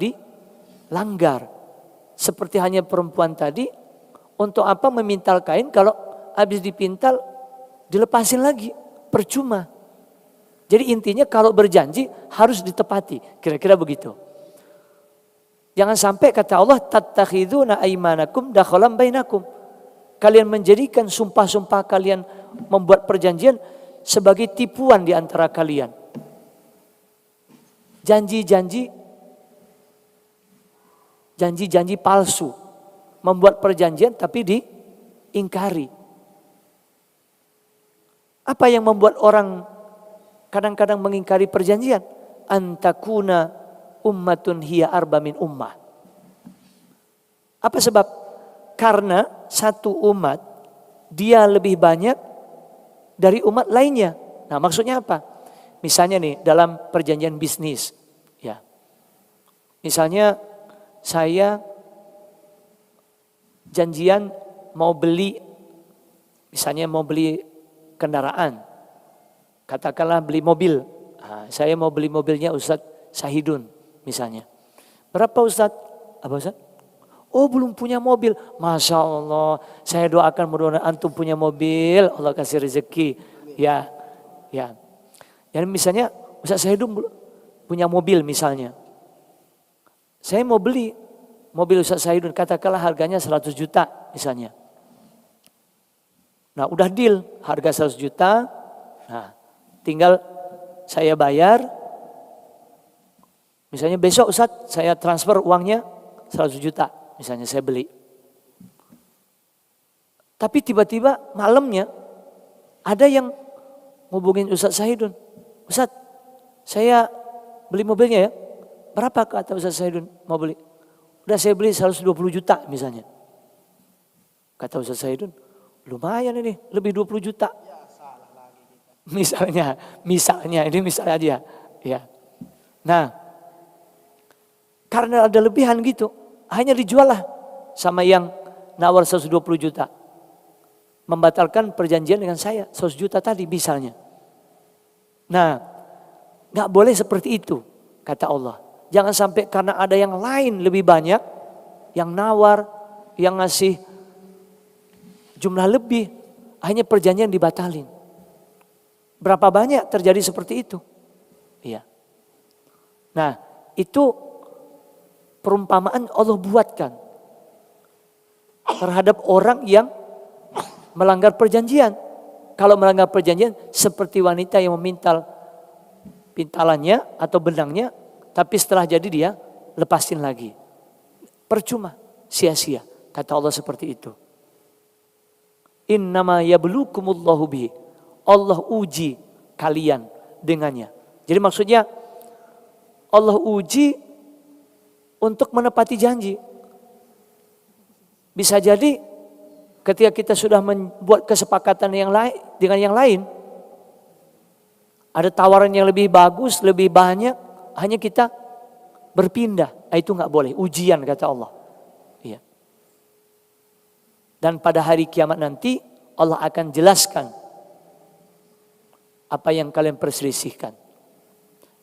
langgar. Seperti hanya perempuan tadi, untuk apa memintal kain kalau habis dipintal dilepasin lagi, percuma. Jadi intinya kalau berjanji harus ditepati, kira-kira begitu. Jangan sampai kata Allah, tattakhiduna aymanakum dakhalan bainakum. Kalian menjadikan sumpah-sumpah kalian membuat perjanjian sebagai tipuan di antara kalian. Janji-janji palsu. Membuat perjanjian tapi diingkari. Apa yang membuat orang kadang-kadang mengingkari perjanjian? Antakuna ummatun hiya arba min ummah. Apa sebab? Karena satu umat dia lebih banyak dari umat lainnya. Nah, maksudnya apa? Misalnya nih dalam perjanjian bisnis, ya. Misalnya saya janjian mau beli, misalnya mau beli kendaraan, katakanlah beli mobil. Nah, saya mau beli mobilnya Ustadz Sahidun misalnya. Berapa Ustadz? Apa Ustadz? Oh, belum punya mobil. Masya Allah, saya doakan mudah-mudahan antum punya mobil, Allah kasih rezeki. Ya. Jadi misalnya Ustadz Sahidun punya mobil misalnya. Saya mau beli mobil Ustadz Sahidun, katakanlah harganya 100 juta misalnya. Nah, udah deal harga 100 juta. Nah, tinggal saya bayar. Misalnya besok Ustadz saya transfer uangnya 100 juta. Misalnya saya beli. Tapi tiba-tiba malamnya ada yang ngubungin Ustadz Sahidun. Ustadz, saya beli mobilnya ya. Berapa kata Ustadz Sahidun mau beli? Udah saya beli 120 juta misalnya. Kata Ustadz Sahidun, lumayan ini, lebih 20 juta. Misalnya ini misalnya aja. Ya. Nah, karena ada lebihan gitu, hanya dijual lah sama yang nawar 120 juta. Membatalkan perjanjian dengan saya 100 juta tadi misalnya. Nah, gak boleh seperti itu kata Allah. Jangan sampai karena ada yang lain lebih banyak, yang nawar, yang ngasih jumlah lebih, hanya perjanjian dibatalin. Berapa banyak terjadi seperti itu? Iya. Nah, itu perumpamaan Allah buatkan terhadap orang yang melanggar perjanjian. Kalau melanggar perjanjian seperti wanita yang memintal pintalannya atau benangnya, tapi setelah jadi dia lepasin lagi. Percuma, sia-sia. Kata Allah seperti itu. Innama yablukumullahu bihi. Allah uji kalian dengannya. Jadi maksudnya Allah uji untuk menepati janji. Bisa jadi ketika kita sudah membuat kesepakatan yang lain dengan yang lain, ada tawaran yang lebih bagus, lebih banyak, hanya kita berpindah. Itu nggak boleh, ujian kata Allah. Iya. Dan pada hari kiamat nanti Allah akan jelaskan apa yang kalian perselisihkan.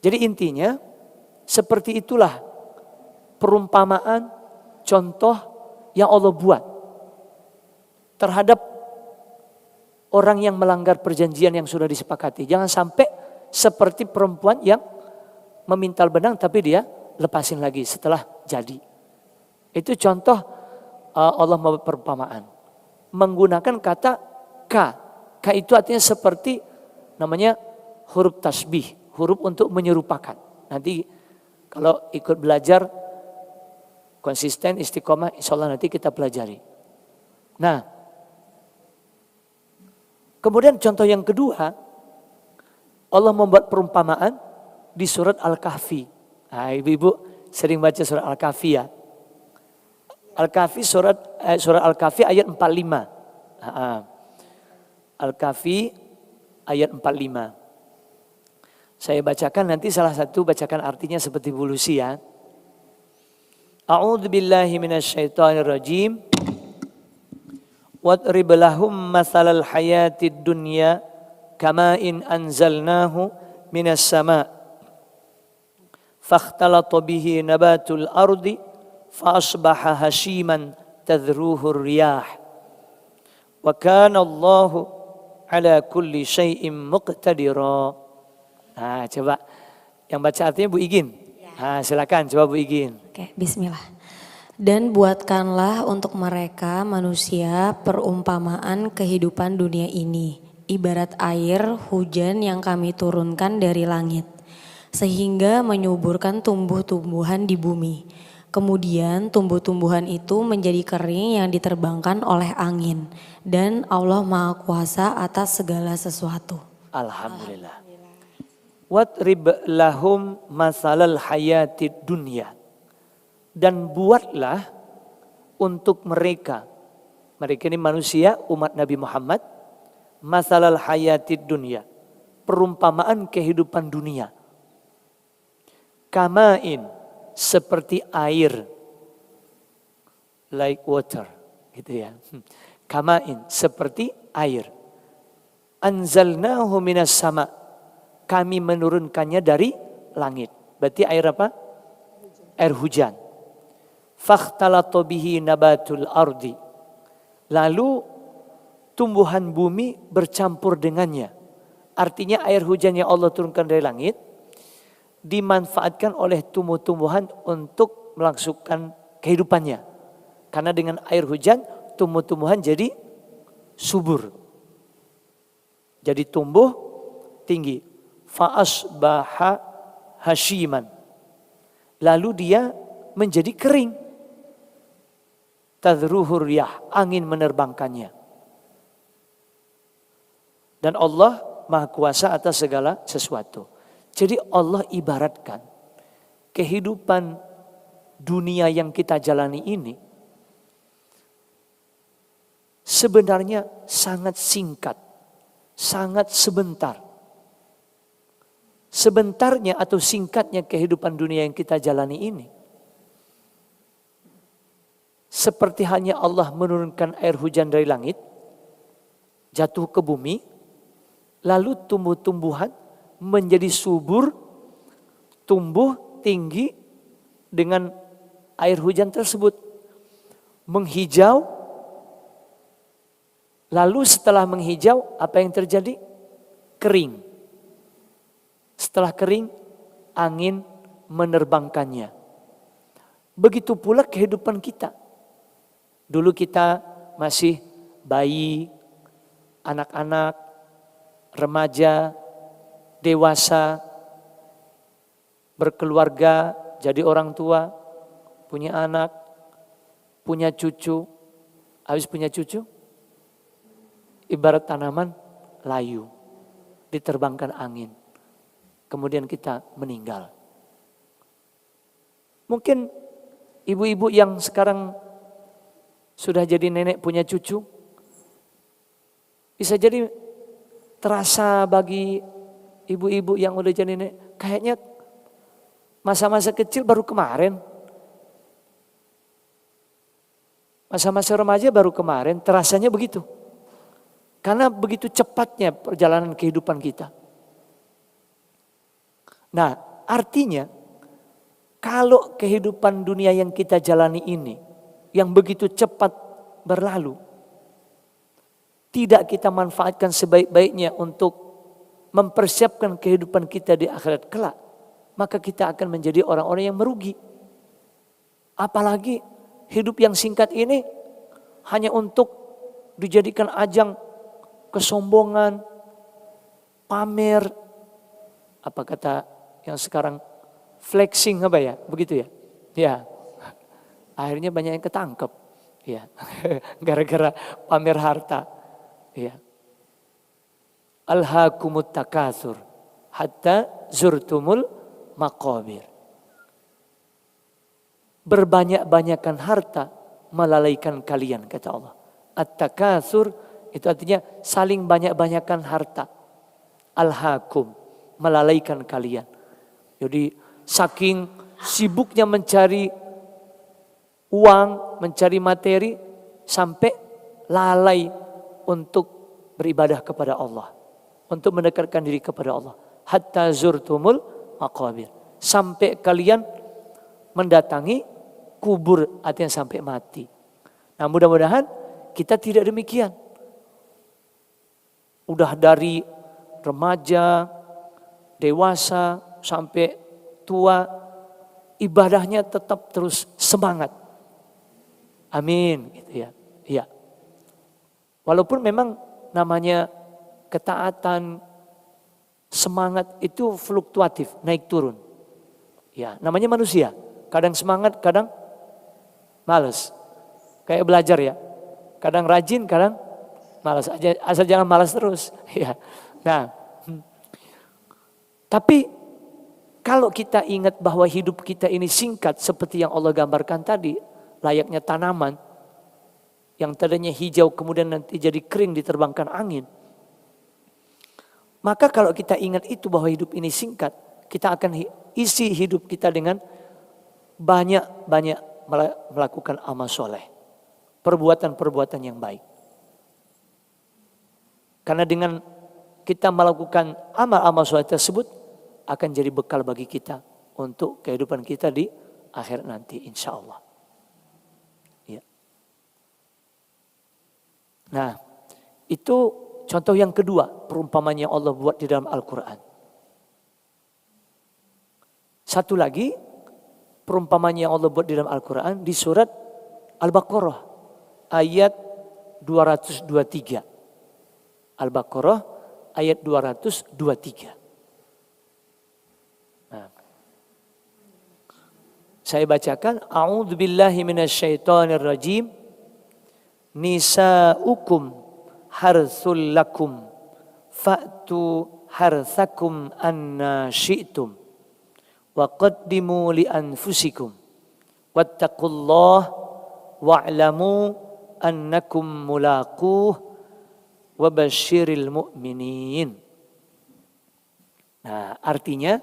Jadi intinya seperti itulah perumpamaan, contoh yang Allah buat terhadap orang yang melanggar perjanjian yang sudah disepakati. Jangan sampai seperti perempuan yang memintal benang tapi dia lepasin lagi setelah jadi. Itu contoh Allah membuat perumpamaan. Menggunakan kata ka. Ka itu artinya seperti namanya huruf tasbih, huruf untuk menyerupakan. Nanti kalau ikut belajar konsisten istiqomah, insya Allah nanti kita pelajari. Nah, kemudian contoh yang kedua, Allah membuat perumpamaan di surat Al-Kahfi. Nah, ibu-ibu sering baca surat Al-Kahfi ya. Al-Kahfi surat Al-Kahfi ayat 45. Al-Kahfi ayat 45. Saya bacakan nanti salah satu bacakan artinya seperti bulusi ya. A'udzu billahi minasyaitonir rajim. Wadrib lahum mathalal hayatid dunya kama'in anzalnahu minas sama' fakhtalata bihi nabatul ardi fa asbaha hashiman tadhruhu riyah wa kana Allahu ala kulli syai'in muqtadira. Nah, coba yang baca artinya Bu Igin. Nah, silakan coba Bu Igin. Oke, bismillah. Dan buatkanlah untuk mereka manusia perumpamaan kehidupan dunia ini, ibarat air hujan yang kami turunkan dari langit, sehingga menyuburkan tumbuh-tumbuhan di bumi. Kemudian tumbuh-tumbuhan itu menjadi kering yang diterbangkan oleh angin, dan Allah Maha Kuasa atas segala sesuatu. Alhamdulillah. Watrib lahum masalal hayatid dunya. Dan buatlah untuk mereka ini manusia umat Nabi Muhammad, masalal hayatid dunya, perumpamaan kehidupan dunia. Kamain, seperti air, like water, gitu ya. Kamain, seperti air. Anzalnahu minas sama, kami menurunkannya dari langit. Berarti air apa? Air hujan. Fakhtalata bihi nabatul ardi. Lalu tumbuhan bumi bercampur dengannya. Artinya air hujan yang Allah turunkan dari langit dimanfaatkan oleh tumbuh-tumbuhan untuk melangsungkan kehidupannya. Karena dengan air hujan tumbuh-tumbuhan jadi subur. Jadi tumbuh tinggi. Fa asbaha hashiman. Lalu dia menjadi kering. Tadhruhur riyah, angin menerbangkannya. Dan Allah Maha Kuasa atas segala sesuatu. Jadi Allah ibaratkan kehidupan dunia yang kita jalani ini sebenarnya sangat singkat, sangat sebentar. Sebentarnya atau singkatnya kehidupan dunia yang kita jalani ini seperti hanya Allah menurunkan air hujan dari langit, jatuh ke bumi, lalu tumbuh-tumbuhan menjadi subur, tumbuh tinggi dengan air hujan tersebut. Menghijau, lalu setelah menghijau apa yang terjadi? Kering. Setelah kering, angin menerbangkannya. Begitu pula kehidupan kita. Dulu kita masih bayi, anak-anak, remaja, dewasa, berkeluarga, jadi orang tua, punya anak, punya cucu. Habis punya cucu, ibarat tanaman layu, diterbangkan angin. Kemudian kita meninggal. Mungkin ibu-ibu yang sekarang sudah jadi nenek punya cucu, bisa jadi terasa bagi ibu-ibu yang udah jadi nenek, kayaknya masa-masa kecil baru kemarin. Masa-masa remaja baru kemarin, terasanya begitu. Karena begitu cepatnya perjalanan kehidupan kita. Nah, artinya kalau kehidupan dunia yang kita jalani ini yang begitu cepat berlalu, tidak kita manfaatkan sebaik-baiknya untuk mempersiapkan kehidupan kita di akhirat kelak, maka kita akan menjadi orang-orang yang merugi. Apalagi hidup yang singkat ini hanya untuk dijadikan ajang kesombongan, pamer, apa kata yang sekarang flexing apa ya, begitu ya? Ya. Akhirnya banyak yang ketangkep, ya, gara-gara pamer harta, ya. Alhaakumut takatsur hatta zurtumul maqabir. Berbanyak-banyakan harta melalaikan kalian, kata Allah. At-takatsur itu artinya saling banyak-banyakan harta. Alhaakum, melalaikan kalian. Jadi saking sibuknya mencari uang, mencari materi, sampai lalai untuk beribadah kepada Allah. Untuk mendekatkan diri kepada Allah. Hatta zurtumul maqabir. Sampai kalian mendatangi kubur artinya sampai mati. Nah mudah-mudahan kita tidak demikian. Udah dari remaja, dewasa, sampai tua, ibadahnya tetap terus semangat. Amin gitu ya. Iya. Walaupun memang namanya ketaatan, semangat itu fluktuatif, naik turun. Ya, namanya manusia. Kadang semangat, kadang malas. Kayak belajar ya. Kadang rajin, kadang malas. Asal jangan malas terus. Ya. Nah, tapi kalau kita ingat bahwa hidup kita ini singkat seperti yang Allah gambarkan tadi, layaknya tanaman yang tadinya hijau kemudian nanti jadi kering diterbangkan angin. Maka kalau kita ingat itu bahwa hidup ini singkat, kita akan isi hidup kita dengan banyak-banyak melakukan amal soleh. Perbuatan-perbuatan yang baik. Karena dengan kita melakukan amal-amal soleh tersebut akan jadi bekal bagi kita untuk kehidupan kita di akhir nanti insya Allah. Ya. Nah itu contoh yang kedua perumpamaan yang Allah buat di dalam Al-Quran. Satu lagi perumpamaan yang Allah buat di dalam Al-Quran di surat Al-Baqarah ayat 223. Al-Baqarah ayat 223. Nah, saya bacakan. A'udzubillahi minasyaitonirrajim. Nisa'ukum harthul lakum fa'tu harthakum anna syi'tum wa qaddimu li anfusikum wattaqullah wa'lamu annakum mulaquh wa basyiril mu'minin. Nah, artinya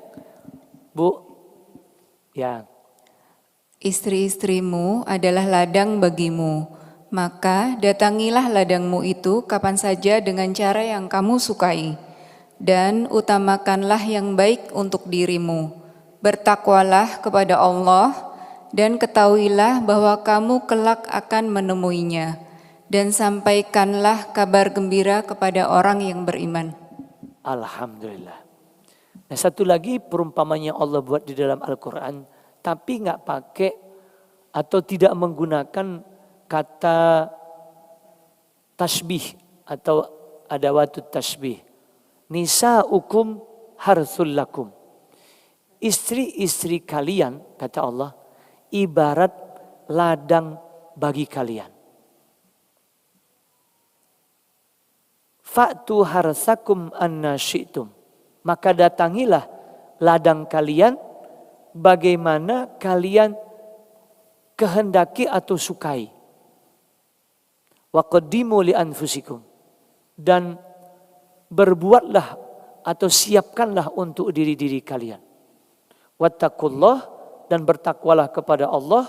Bu, ya. Istri-istrimu adalah ladang bagimu, maka datangilah ladangmu itu kapan saja dengan cara yang kamu sukai, dan utamakanlah yang baik untuk dirimu. Bertakwalah kepada Allah, dan ketahuilah bahwa kamu kelak akan menemuinya, dan sampaikanlah kabar gembira kepada orang yang beriman. Alhamdulillah. Nah, satu lagi perumpamaan yang Allah buat di dalam Al-Quran, tapi nggak pakai atau tidak menggunakan kata tasbih atau adawatut tasbih. Nisa'ukum harthul lakum. Istri-istri kalian, kata Allah, ibarat ladang bagi kalian. Fa'tu harsakum anna syi'tum. Maka datangilah ladang kalian bagaimana kalian kehendaki atau sukai. Wa qaddimu li anfusikum. Dan berbuatlah atau siapkanlah untuk diri-diri kalian. Wattaqullah, dan bertakwalah kepada Allah.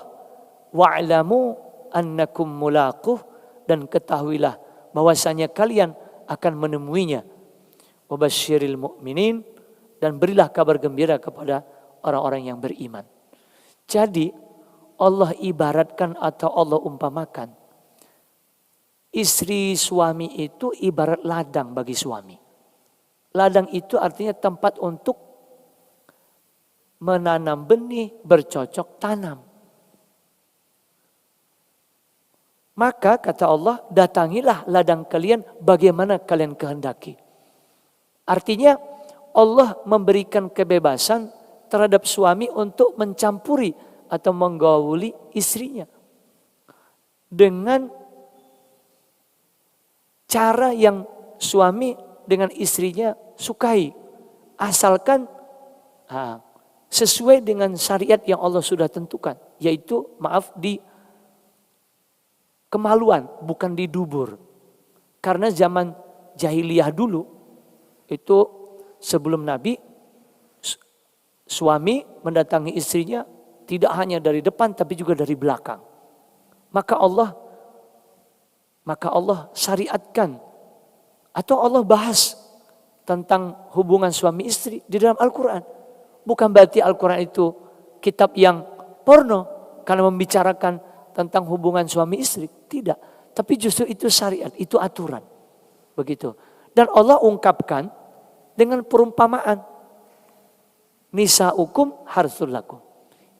Wa'lamu annakum mulaquh, dan ketahuilah bahwasanya kalian akan menemuinya. Wabasyiril mu'minin, dan berilah kabar gembira kepada orang-orang yang beriman. Jadi Allah ibaratkan atau Allah umpamakan istri suami itu ibarat ladang bagi suami. Ladang itu artinya tempat untuk menanam benih, bercocok tanam. Maka kata Allah, datangilah ladang kalian bagaimana kalian kehendaki. Artinya Allah memberikan kebebasan terhadap suami untuk mencampuri atau menggauli istrinya. Dengan cara yang suami dengan istrinya sukai. Asalkan sesuai dengan syariat yang Allah sudah tentukan. Yaitu di kemaluan, bukan di dubur. Karena zaman jahiliyah dulu, itu sebelum Nabi, suami mendatangi istrinya tidak hanya dari depan tapi juga dari belakang. Maka Allah syariatkan atau Allah bahas tentang hubungan suami istri di dalam Al-Quran. Bukan berarti Al-Quran itu kitab yang porno. karena membicarakan tentang hubungan suami istri. Tidak. Tapi justru itu syariat, itu aturan. Begitu. Dan Allah ungkapkan dengan perumpamaan. Nisa'ukum harsul lakum.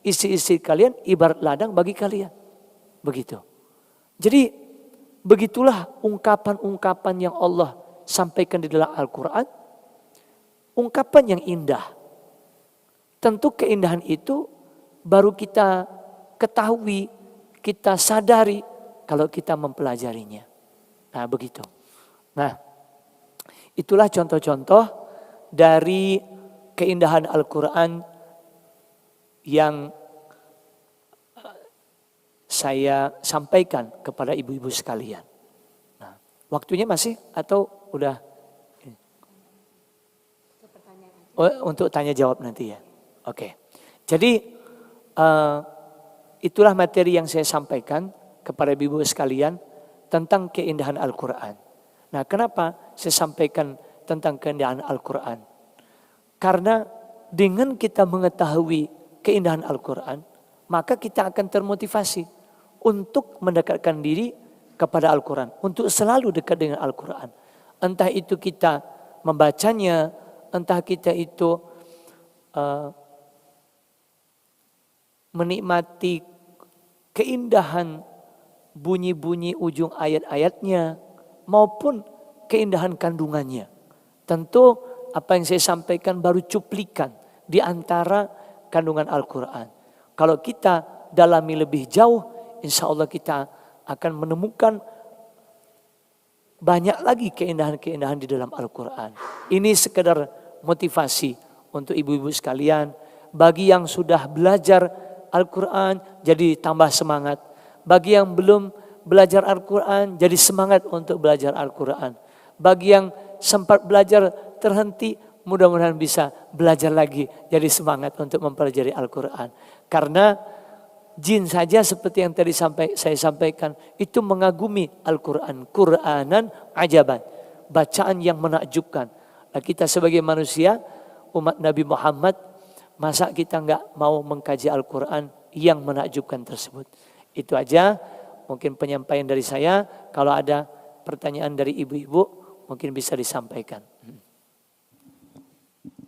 Istri-istri kalian ibarat ladang bagi kalian. Begitu. Jadi begitulah ungkapan-ungkapan yang Allah sampaikan di dalam Al-Quran. Ungkapan yang indah. Tentu keindahan itu baru kita ketahui, kita sadari kalau kita mempelajarinya. Nah begitu. Nah itulah contoh-contoh dari keindahan Al-Quran yang saya sampaikan kepada ibu-ibu sekalian. Nah, waktunya masih atau udah? Oh, untuk tanya jawab nanti ya. Oke. Jadi itulah materi yang saya sampaikan kepada ibu-ibu sekalian tentang keindahan Al-Quran. Nah, kenapa saya sampaikan tentang keindahan Al-Quran? Karena dengan kita mengetahui keindahan Al-Quran, maka kita akan termotivasi untuk mendekatkan diri kepada Al-Quran, untuk selalu dekat dengan Al-Quran. Entah itu kita membacanya, entah kita itu menikmati keindahan bunyi-bunyi ujung ayat-ayatnya, maupun keindahan kandungannya. Tentu apa yang saya sampaikan baru cuplikan di antara kandungan Al-Quran. Kalau kita dalami lebih jauh, insya Allah kita akan menemukan banyak lagi keindahan-keindahan di dalam Al-Quran. Ini sekedar motivasi untuk ibu-ibu sekalian. Bagi yang sudah belajar Al-Quran jadi tambah semangat. Bagi yang belum belajar Al-Quran jadi semangat untuk belajar Al-Quran. Bagi yang sempat belajar terhenti, mudah-mudahan bisa belajar lagi jadi semangat untuk mempelajari Al-Quran. Karena jin saja seperti yang tadi saya sampaikan itu mengagumi Al-Quran. Qur'anan ajaban. Bacaan yang menakjubkan. Nah, kita sebagai manusia, umat Nabi Muhammad, masa kita enggak mau mengkaji Al-Quran yang menakjubkan tersebut. Itu aja mungkin penyampaian dari saya. Kalau ada pertanyaan dari ibu-ibu mungkin bisa disampaikan.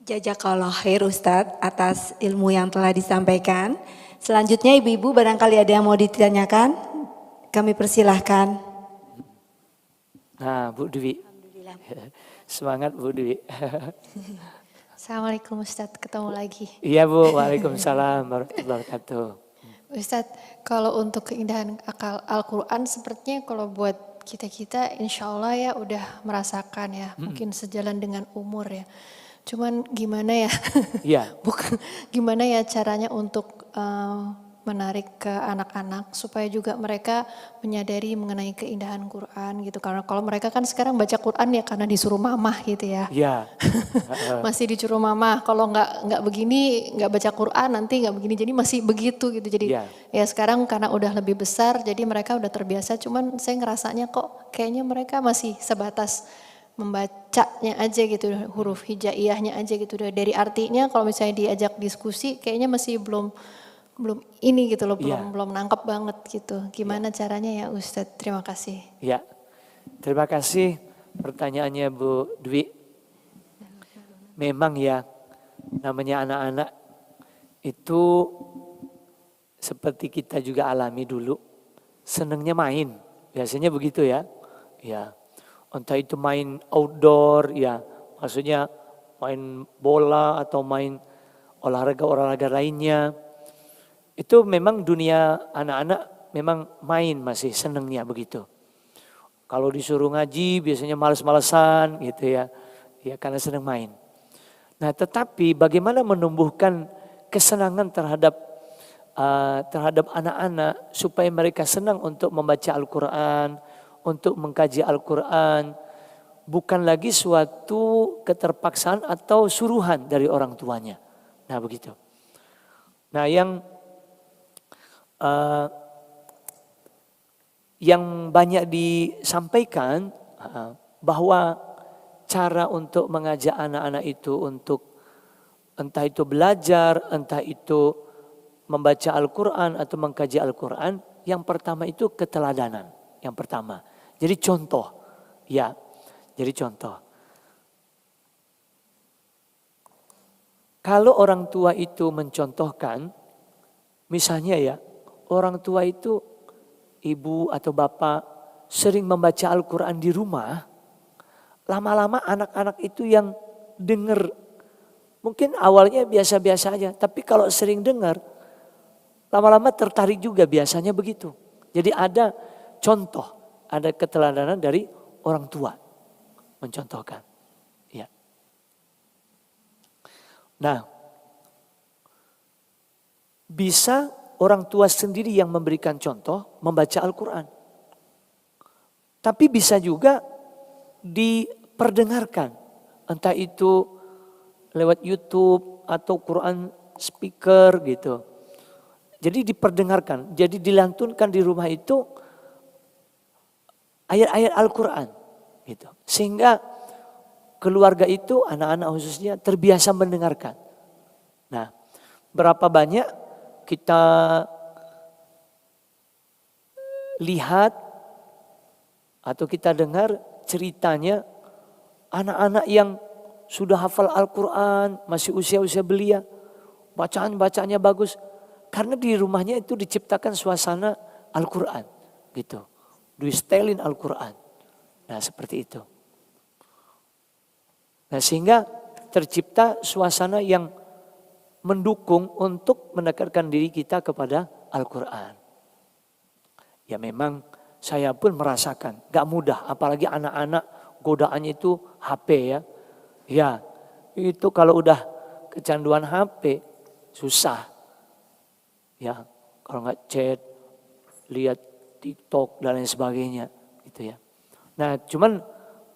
Jazakallah khair Ustadz atas ilmu yang telah disampaikan. Selanjutnya ibu-ibu barangkali ada yang mau ditanyakan, kami persilahkan. Nah Bu Dwi, semangat Bu Dwi. Assalamualaikum Ustadz, ketemu lagi. Iya Bu, waalaikumsalam warahmatullahi wabarakatuh. Ustadz, kalau untuk keindahan Al-Quran sepertinya kalau buat kita-kita insya Allah ya udah merasakan ya. Mungkin sejalan dengan umur ya. Cuman gimana ya, bukan gimana ya caranya untuk menarik ke anak-anak supaya juga mereka menyadari mengenai keindahan Quran gitu. Karena kalau mereka kan sekarang baca Quran ya karena disuruh mamah gitu ya. Iya. Masih disuruh mamah, kalau nggak begini, nggak baca Quran nanti nggak begini. Jadi masih begitu gitu. Jadi ya sekarang karena udah lebih besar, jadi mereka udah terbiasa. Cuman saya ngerasanya kok kayaknya mereka masih sebatas membacanya aja gitu, huruf hijaiyahnya aja gitu. Dari artinya kalau misalnya diajak diskusi kayaknya masih belum ini gitu loh, belum nangkep banget gitu. Gimana caranya ya Ustadz? Terima kasih. Ya, terima kasih pertanyaannya Bu Dwi. Memang ya namanya anak-anak itu seperti kita juga alami dulu, senengnya main, biasanya begitu ya. Ya. Entah itu main outdoor ya, maksudnya main bola atau main olahraga lainnya. Itu memang dunia anak-anak memang main masih senengnya begitu. Kalau disuruh ngaji biasanya males-malesan gitu ya. Ya karena seneng main. Nah tetapi bagaimana menumbuhkan kesenangan terhadap anak-anak supaya mereka senang untuk membaca Al-Quran, untuk mengkaji Al-Quran, bukan lagi suatu keterpaksaan atau suruhan dari orang tuanya. Nah begitu. Nah yang banyak disampaikan bahwa cara untuk mengajak anak-anak itu untuk entah itu belajar, entah itu membaca Al-Quran atau mengkaji Al-Quran, yang pertama itu keteladanan. Yang pertama. Jadi contoh. Ya, jadi contoh. Kalau orang tua itu mencontohkan, misalnya ya, orang tua itu ibu atau bapak sering membaca Al-Quran di rumah, lama-lama anak-anak itu yang dengar, mungkin awalnya biasa-biasa aja, tapi kalau sering dengar, lama-lama tertarik juga, biasanya begitu. Jadi ada contoh, ada keteladanan dari orang tua mencontohkan. Ya. Nah, bisa orang tua sendiri yang memberikan contoh membaca Al-Quran. Tapi bisa juga diperdengarkan. Entah itu lewat YouTube atau Quran speaker gitu. Jadi diperdengarkan. Jadi dilantunkan di rumah itu ayat-ayat Al-Quran. Gitu. Sehingga keluarga itu, anak-anak khususnya terbiasa mendengarkan. Nah, berapa banyak kita lihat atau kita dengar ceritanya anak-anak yang sudah hafal Al-Quran, masih usia-usia belia, bacaan-bacaannya bagus. Karena di rumahnya itu diciptakan suasana Al-Quran. Gitu. Di-setelin Al-Quran. Nah, seperti itu. Nah, sehingga tercipta suasana yang mendukung untuk mendekatkan diri kita kepada Al-Quran. Ya memang saya pun merasakan gak mudah, apalagi anak-anak godaannya itu HP ya. Ya itu kalau udah kecanduan HP susah. Ya kalau gak chat, lihat TikTok dan lain sebagainya gitu ya. Nah cuman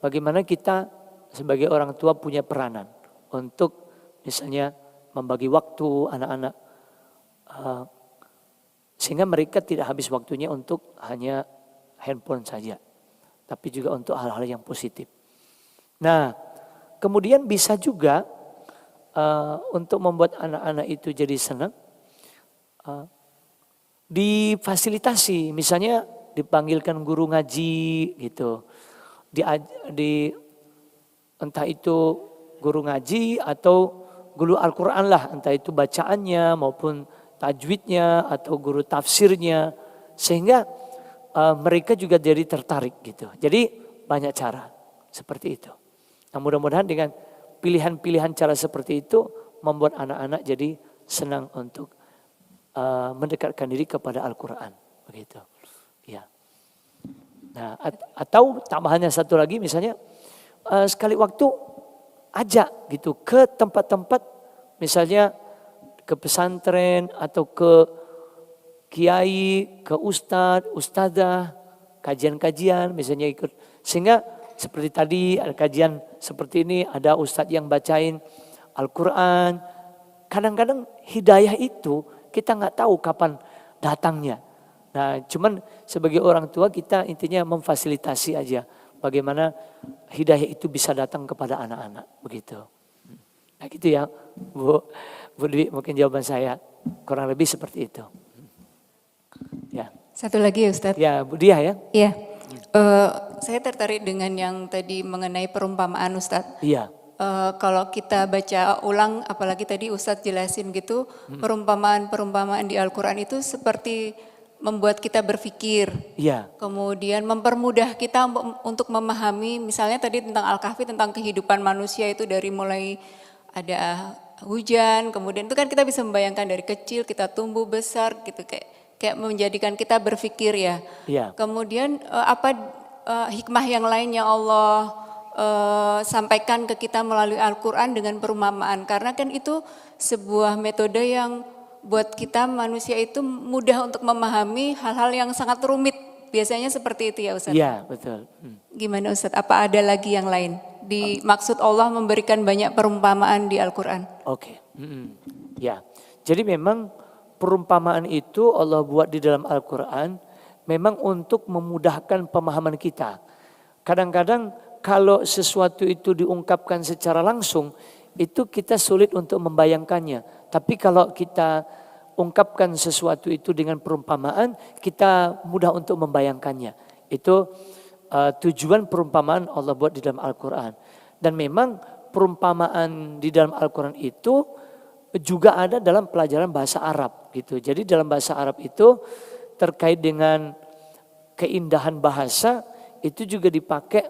bagaimana kita sebagai orang tua punya peranan untuk misalnya membagi waktu anak-anak sehingga mereka tidak habis waktunya untuk hanya handphone saja, tapi juga untuk hal-hal yang positif. Nah, kemudian bisa juga untuk membuat anak-anak itu jadi senang, difasilitasi, misalnya dipanggilkan guru ngaji gitu, entah itu guru ngaji atau guru Al-Quran lah, entah itu bacaannya maupun tajwidnya atau guru tafsirnya, sehingga mereka juga jadi tertarik gitu. Jadi banyak cara seperti itu. Nah mudah-mudahan dengan pilihan-pilihan cara seperti itu membuat anak-anak jadi senang untuk mendekatkan diri kepada Al-Quran, begitu. Ya. Nah atau tambahannya satu lagi misalnya sekali waktu ajak gitu ke tempat-tempat misalnya ke pesantren atau ke kiai, ke ustadz, ustadzah, kajian-kajian misalnya ikut. Sehingga seperti tadi ada kajian seperti ini, ada ustadz yang bacain Al-Quran. Kadang-kadang hidayah itu kita nggak tahu kapan datangnya. Nah cuman sebagai orang tua kita intinya memfasilitasi aja. Bagaimana hidayah itu bisa datang kepada anak-anak, begitu. Nah gitu ya, Bu Dwi, mungkin jawaban saya kurang lebih seperti itu. Ya. Satu lagi ya Ustadz. Ya, Bu Dia ya. Iya. Saya tertarik dengan yang tadi mengenai perumpamaan Ustadz. Iya. Kalau kita baca ulang, apalagi tadi Ustadz jelasin gitu, perumpamaan-perumpamaan di Al-Quran itu seperti membuat kita berpikir, kemudian mempermudah kita untuk memahami, misalnya tadi tentang Al-Kahfi, tentang kehidupan manusia itu dari mulai ada hujan, kemudian itu kan kita bisa membayangkan dari kecil kita tumbuh besar gitu, kayak menjadikan kita berpikir ya. Kemudian apa hikmah yang lain yang Allah sampaikan ke kita melalui Al-Quran dengan perumpamaan, karena kan itu sebuah metode yang buat kita manusia itu mudah untuk memahami hal-hal yang sangat rumit. Biasanya seperti itu ya Ustadz? Iya betul. Gimana Ustadz, apa ada lagi yang lain? Dimaksud Allah memberikan banyak perumpamaan di Al-Quran. Oke. Ya, jadi memang perumpamaan itu Allah buat di dalam Al-Quran memang untuk memudahkan pemahaman kita. Kadang-kadang kalau sesuatu itu diungkapkan secara langsung, itu kita sulit untuk membayangkannya. Tapi kalau kita ungkapkan sesuatu itu dengan perumpamaan, kita mudah untuk membayangkannya. Itu tujuan perumpamaan Allah buat di dalam Al-Quran. Dan memang perumpamaan di dalam Al-Quran itu juga ada dalam pelajaran bahasa Arab gitu. Jadi dalam bahasa Arab itu terkait dengan keindahan bahasa itu juga dipakai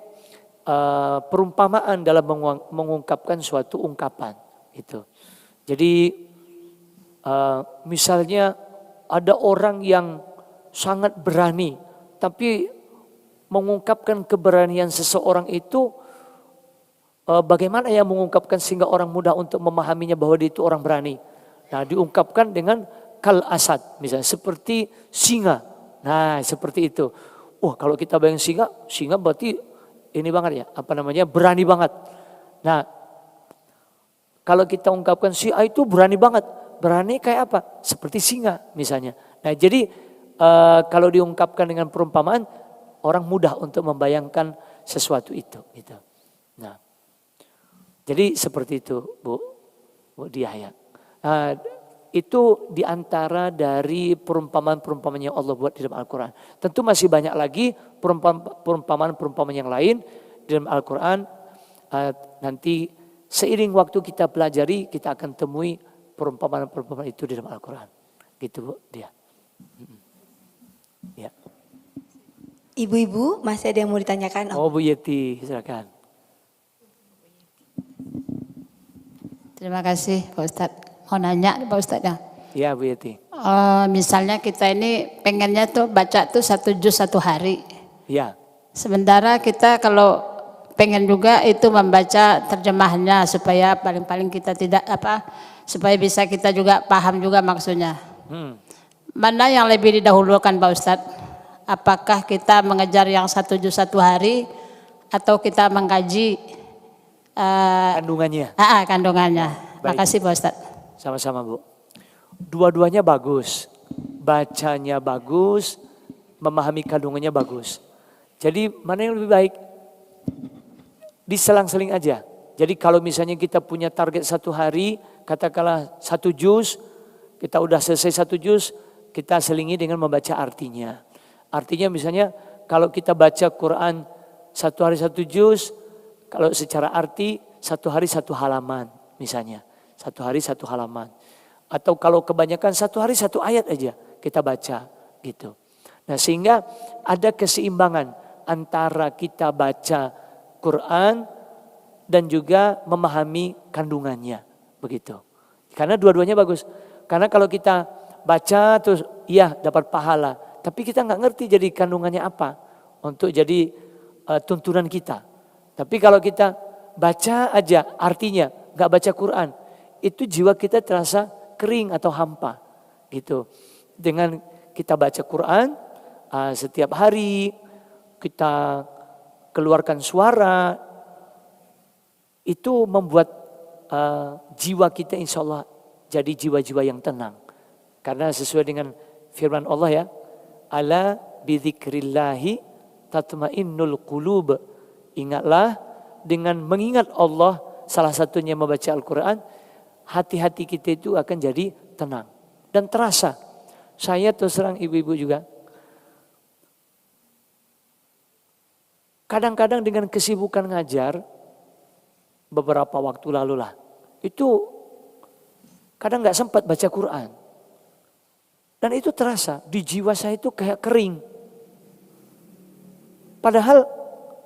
perumpamaan dalam mengungkapkan suatu ungkapan itu. Jadi misalnya ada orang yang sangat berani, tapi mengungkapkan keberanian seseorang itu bagaimana yang mengungkapkan sehingga orang mudah untuk memahaminya bahwa dia itu orang berani. Nah, diungkapkan dengan kal asad, misalnya seperti singa. Nah, seperti itu. Wah, kalau kita bayang singa berarti ini banget ya, berani banget. Nah, kalau kita ungkapkan si A itu berani banget. Berani kayak apa? Seperti singa misalnya. Nah, jadi kalau diungkapkan dengan perumpamaan, orang mudah untuk membayangkan sesuatu itu. Gitu. Nah, jadi seperti itu, Bu Diah ya. Nah, itu diantara dari perumpamaan-perumpamaan yang Allah buat di dalam Al-Quran. Tentu masih banyak lagi perumpamaan-perumpamaan yang lain di dalam Al-Quran. Nanti seiring waktu kita pelajari, kita akan temui perumpamaan-perumpamaan itu di dalam Al-Quran. Gitu Bu Diah. Ya. Ibu-ibu, masih ada yang mau ditanyakan? Oh Bu Yeti, silakan. Terima kasih Pak Ustadz. Mau nanya Pak Ustadz ya? Iya Bu Yeti. Misalnya kita ini pengennya tuh baca tuh 1 juz 1 hari. Iya. Sementara kita kalau pengen juga itu membaca terjemahnya supaya paling-paling kita tidak supaya bisa kita juga paham juga maksudnya. Mana yang lebih didahulukan Pak Ustadz? Apakah kita mengejar yang 1 juz 1 hari atau kita mengkaji kandungannya? Kandungannya. Makasih Pak Ustadz. Sama-sama Bu. Dua-duanya bagus. Bacanya bagus, memahami kandungannya bagus. Jadi mana yang lebih baik? Diselang-seling aja. Jadi kalau misalnya kita punya target 1 hari, katakanlah 1 juz, kita udah selesai 1 juz, kita selingi dengan membaca artinya. Artinya misalnya kalau kita baca Quran 1 hari 1 juz, kalau secara arti 1 hari 1 halaman misalnya. 1 hari 1 halaman. Atau kalau kebanyakan 1 hari 1 ayat aja kita baca gitu. Nah, sehingga ada keseimbangan antara kita baca Quran dan juga memahami kandungannya begitu. Karena dua-duanya bagus. Karena kalau kita baca terus iya dapat pahala, tapi kita nggak ngerti jadi kandungannya apa untuk jadi tuntunan kita. Tapi kalau kita baca aja artinya, nggak baca Quran, itu jiwa kita terasa kering atau hampa gitu. Dengan kita baca Quran setiap hari, kita keluarkan suara, itu membuat jiwa kita insya Allah jadi jiwa-jiwa yang tenang. Karena sesuai dengan firman Allah ya, ala bidzikrillahi tatmainnul qulub. Ingatlah dengan mengingat Allah, salah satunya membaca Al-Quran, hati-hati kita itu akan jadi tenang. Dan terasa, saya terus terang ibu-ibu juga, kadang-kadang dengan kesibukan ngajar, beberapa waktu lalu lah, itu kadang gak sempat baca Quran. Dan itu terasa, di jiwa saya itu kayak kering. Padahal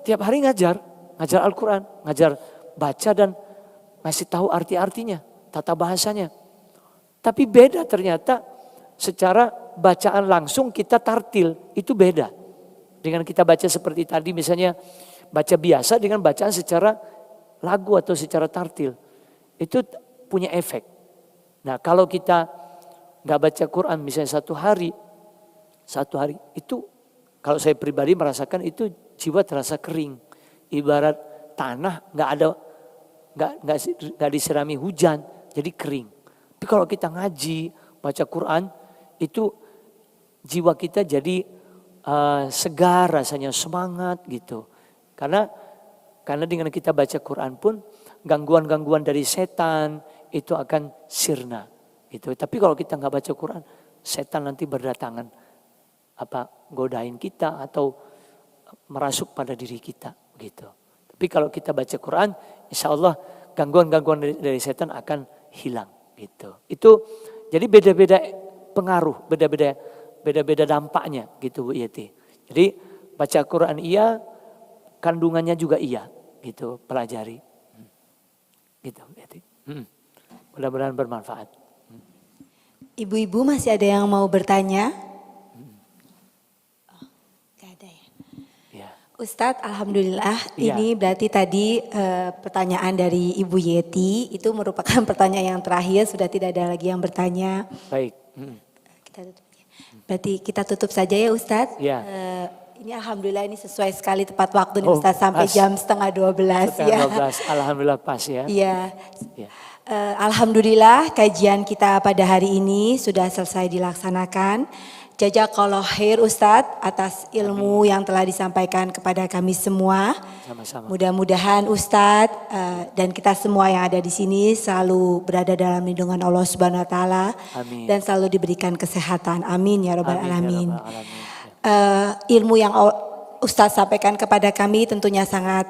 tiap hari ngajar Al-Quran, ngajar baca dan ngasih tahu arti-artinya, tata bahasanya. Tapi beda ternyata secara bacaan langsung kita tartil, itu beda. Dengan kita baca seperti tadi misalnya baca biasa dengan bacaan secara lagu atau secara tartil. Itu punya efek. Nah kalau kita gak baca Quran misalnya 1 hari itu kalau saya pribadi merasakan itu jiwa terasa kering. Ibarat tanah nggak diserami hujan, jadi kering. Tapi kalau kita ngaji, baca Quran, itu jiwa kita jadi segar, rasanya semangat gitu. Karena dengan kita baca Quran pun gangguan-gangguan dari setan itu akan sirna Gitu. Tapi kalau kita nggak baca Quran, setan nanti berdatangan godain kita atau merasuk pada diri kita gitu. Tapi kalau kita baca Quran, insya Allah gangguan-gangguan dari setan akan hilang gitu. Itu jadi beda-beda pengaruh, beda-beda dampaknya gitu Bu Yeti. Jadi baca Quran iya, kandungannya juga iya gitu, pelajari. Gitu Bu Yeti. Mudah-mudahan bermanfaat. Ibu-ibu masih ada yang mau bertanya? Gak ada ya? Ya. Ustadz, alhamdulillah Iya. ini berarti tadi pertanyaan dari Ibu Yeti itu merupakan pertanyaan yang terakhir, sudah tidak ada lagi yang bertanya. Baik. Kita tutup ya. Berarti kita tutup saja ya Ustadz. Iya. Ini alhamdulillah ini sesuai sekali tepat waktu nih Oh, Ustadz sampai pas. jam 11:30 ya. 12, alhamdulillah pas ya. Iya. Ya. Alhamdulillah kajian kita pada hari ini sudah selesai dilaksanakan. Jazakallah khair Ustadz atas ilmu yang telah disampaikan kepada kami semua. Sama-sama. Mudah-mudahan Ustadz dan kita semua yang ada di sini selalu berada dalam lindungan Allah Subhanahu Wa Taala Amin. dan selalu diberikan kesehatan. Amin ya Rabbal Amin, ya Alamin. Rabbal Alamin. Ilmu yang Ustadz sampaikan kepada kami tentunya sangat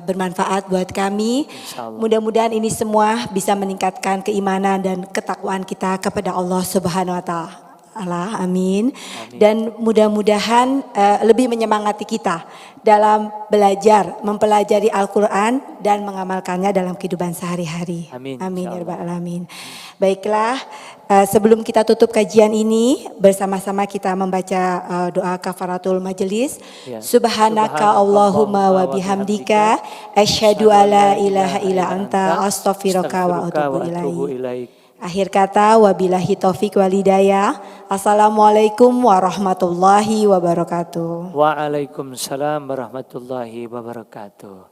bermanfaat buat kami. Insyaallah. Mudah-mudahan ini semua bisa meningkatkan keimanan dan ketakwaan kita kepada Allah Subhanahu Wa Taala. Amin. Dan mudah-mudahan lebih menyemangati kita dalam belajar, mempelajari Al-Quran dan mengamalkannya dalam kehidupan sehari-hari. Amin, Amin ya insyaallah. Rabbal Alamin. Baiklah, sebelum kita tutup kajian ini, bersama-sama kita membaca doa kafaratul majelis. Ya. Subhanaka Allahumma wa bihamdika, asyhadu alla ilaha illa anta, astaghfiruka wa atubu ilaik. Akhir kata, wabillahi taufik walhidayah. Assalamualaikum warahmatullahi wabarakatuh. Waalaikumsalam warahmatullahi wabarakatuh.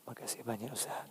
Makasih banyak Ustaz.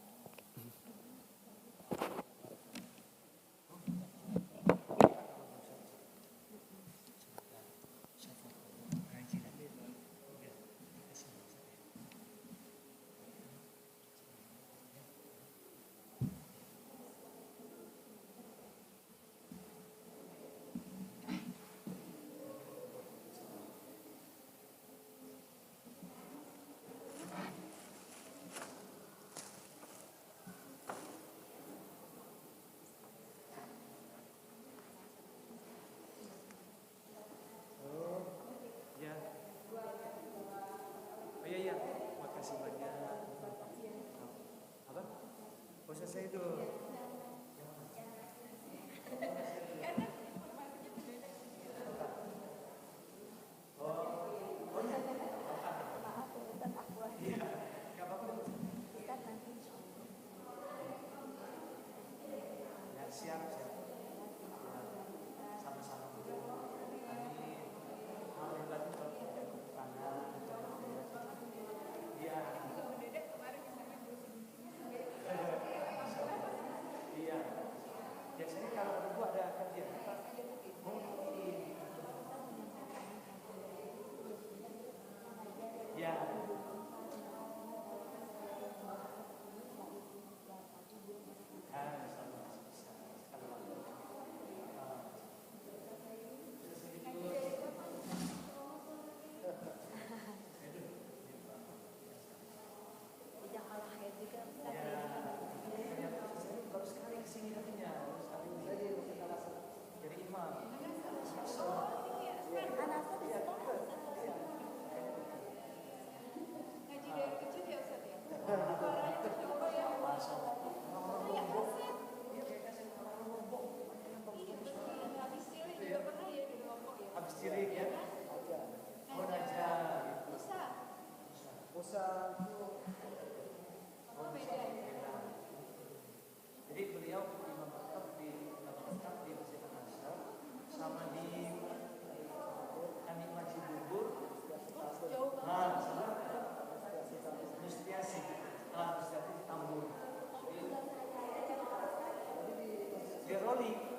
Rolling.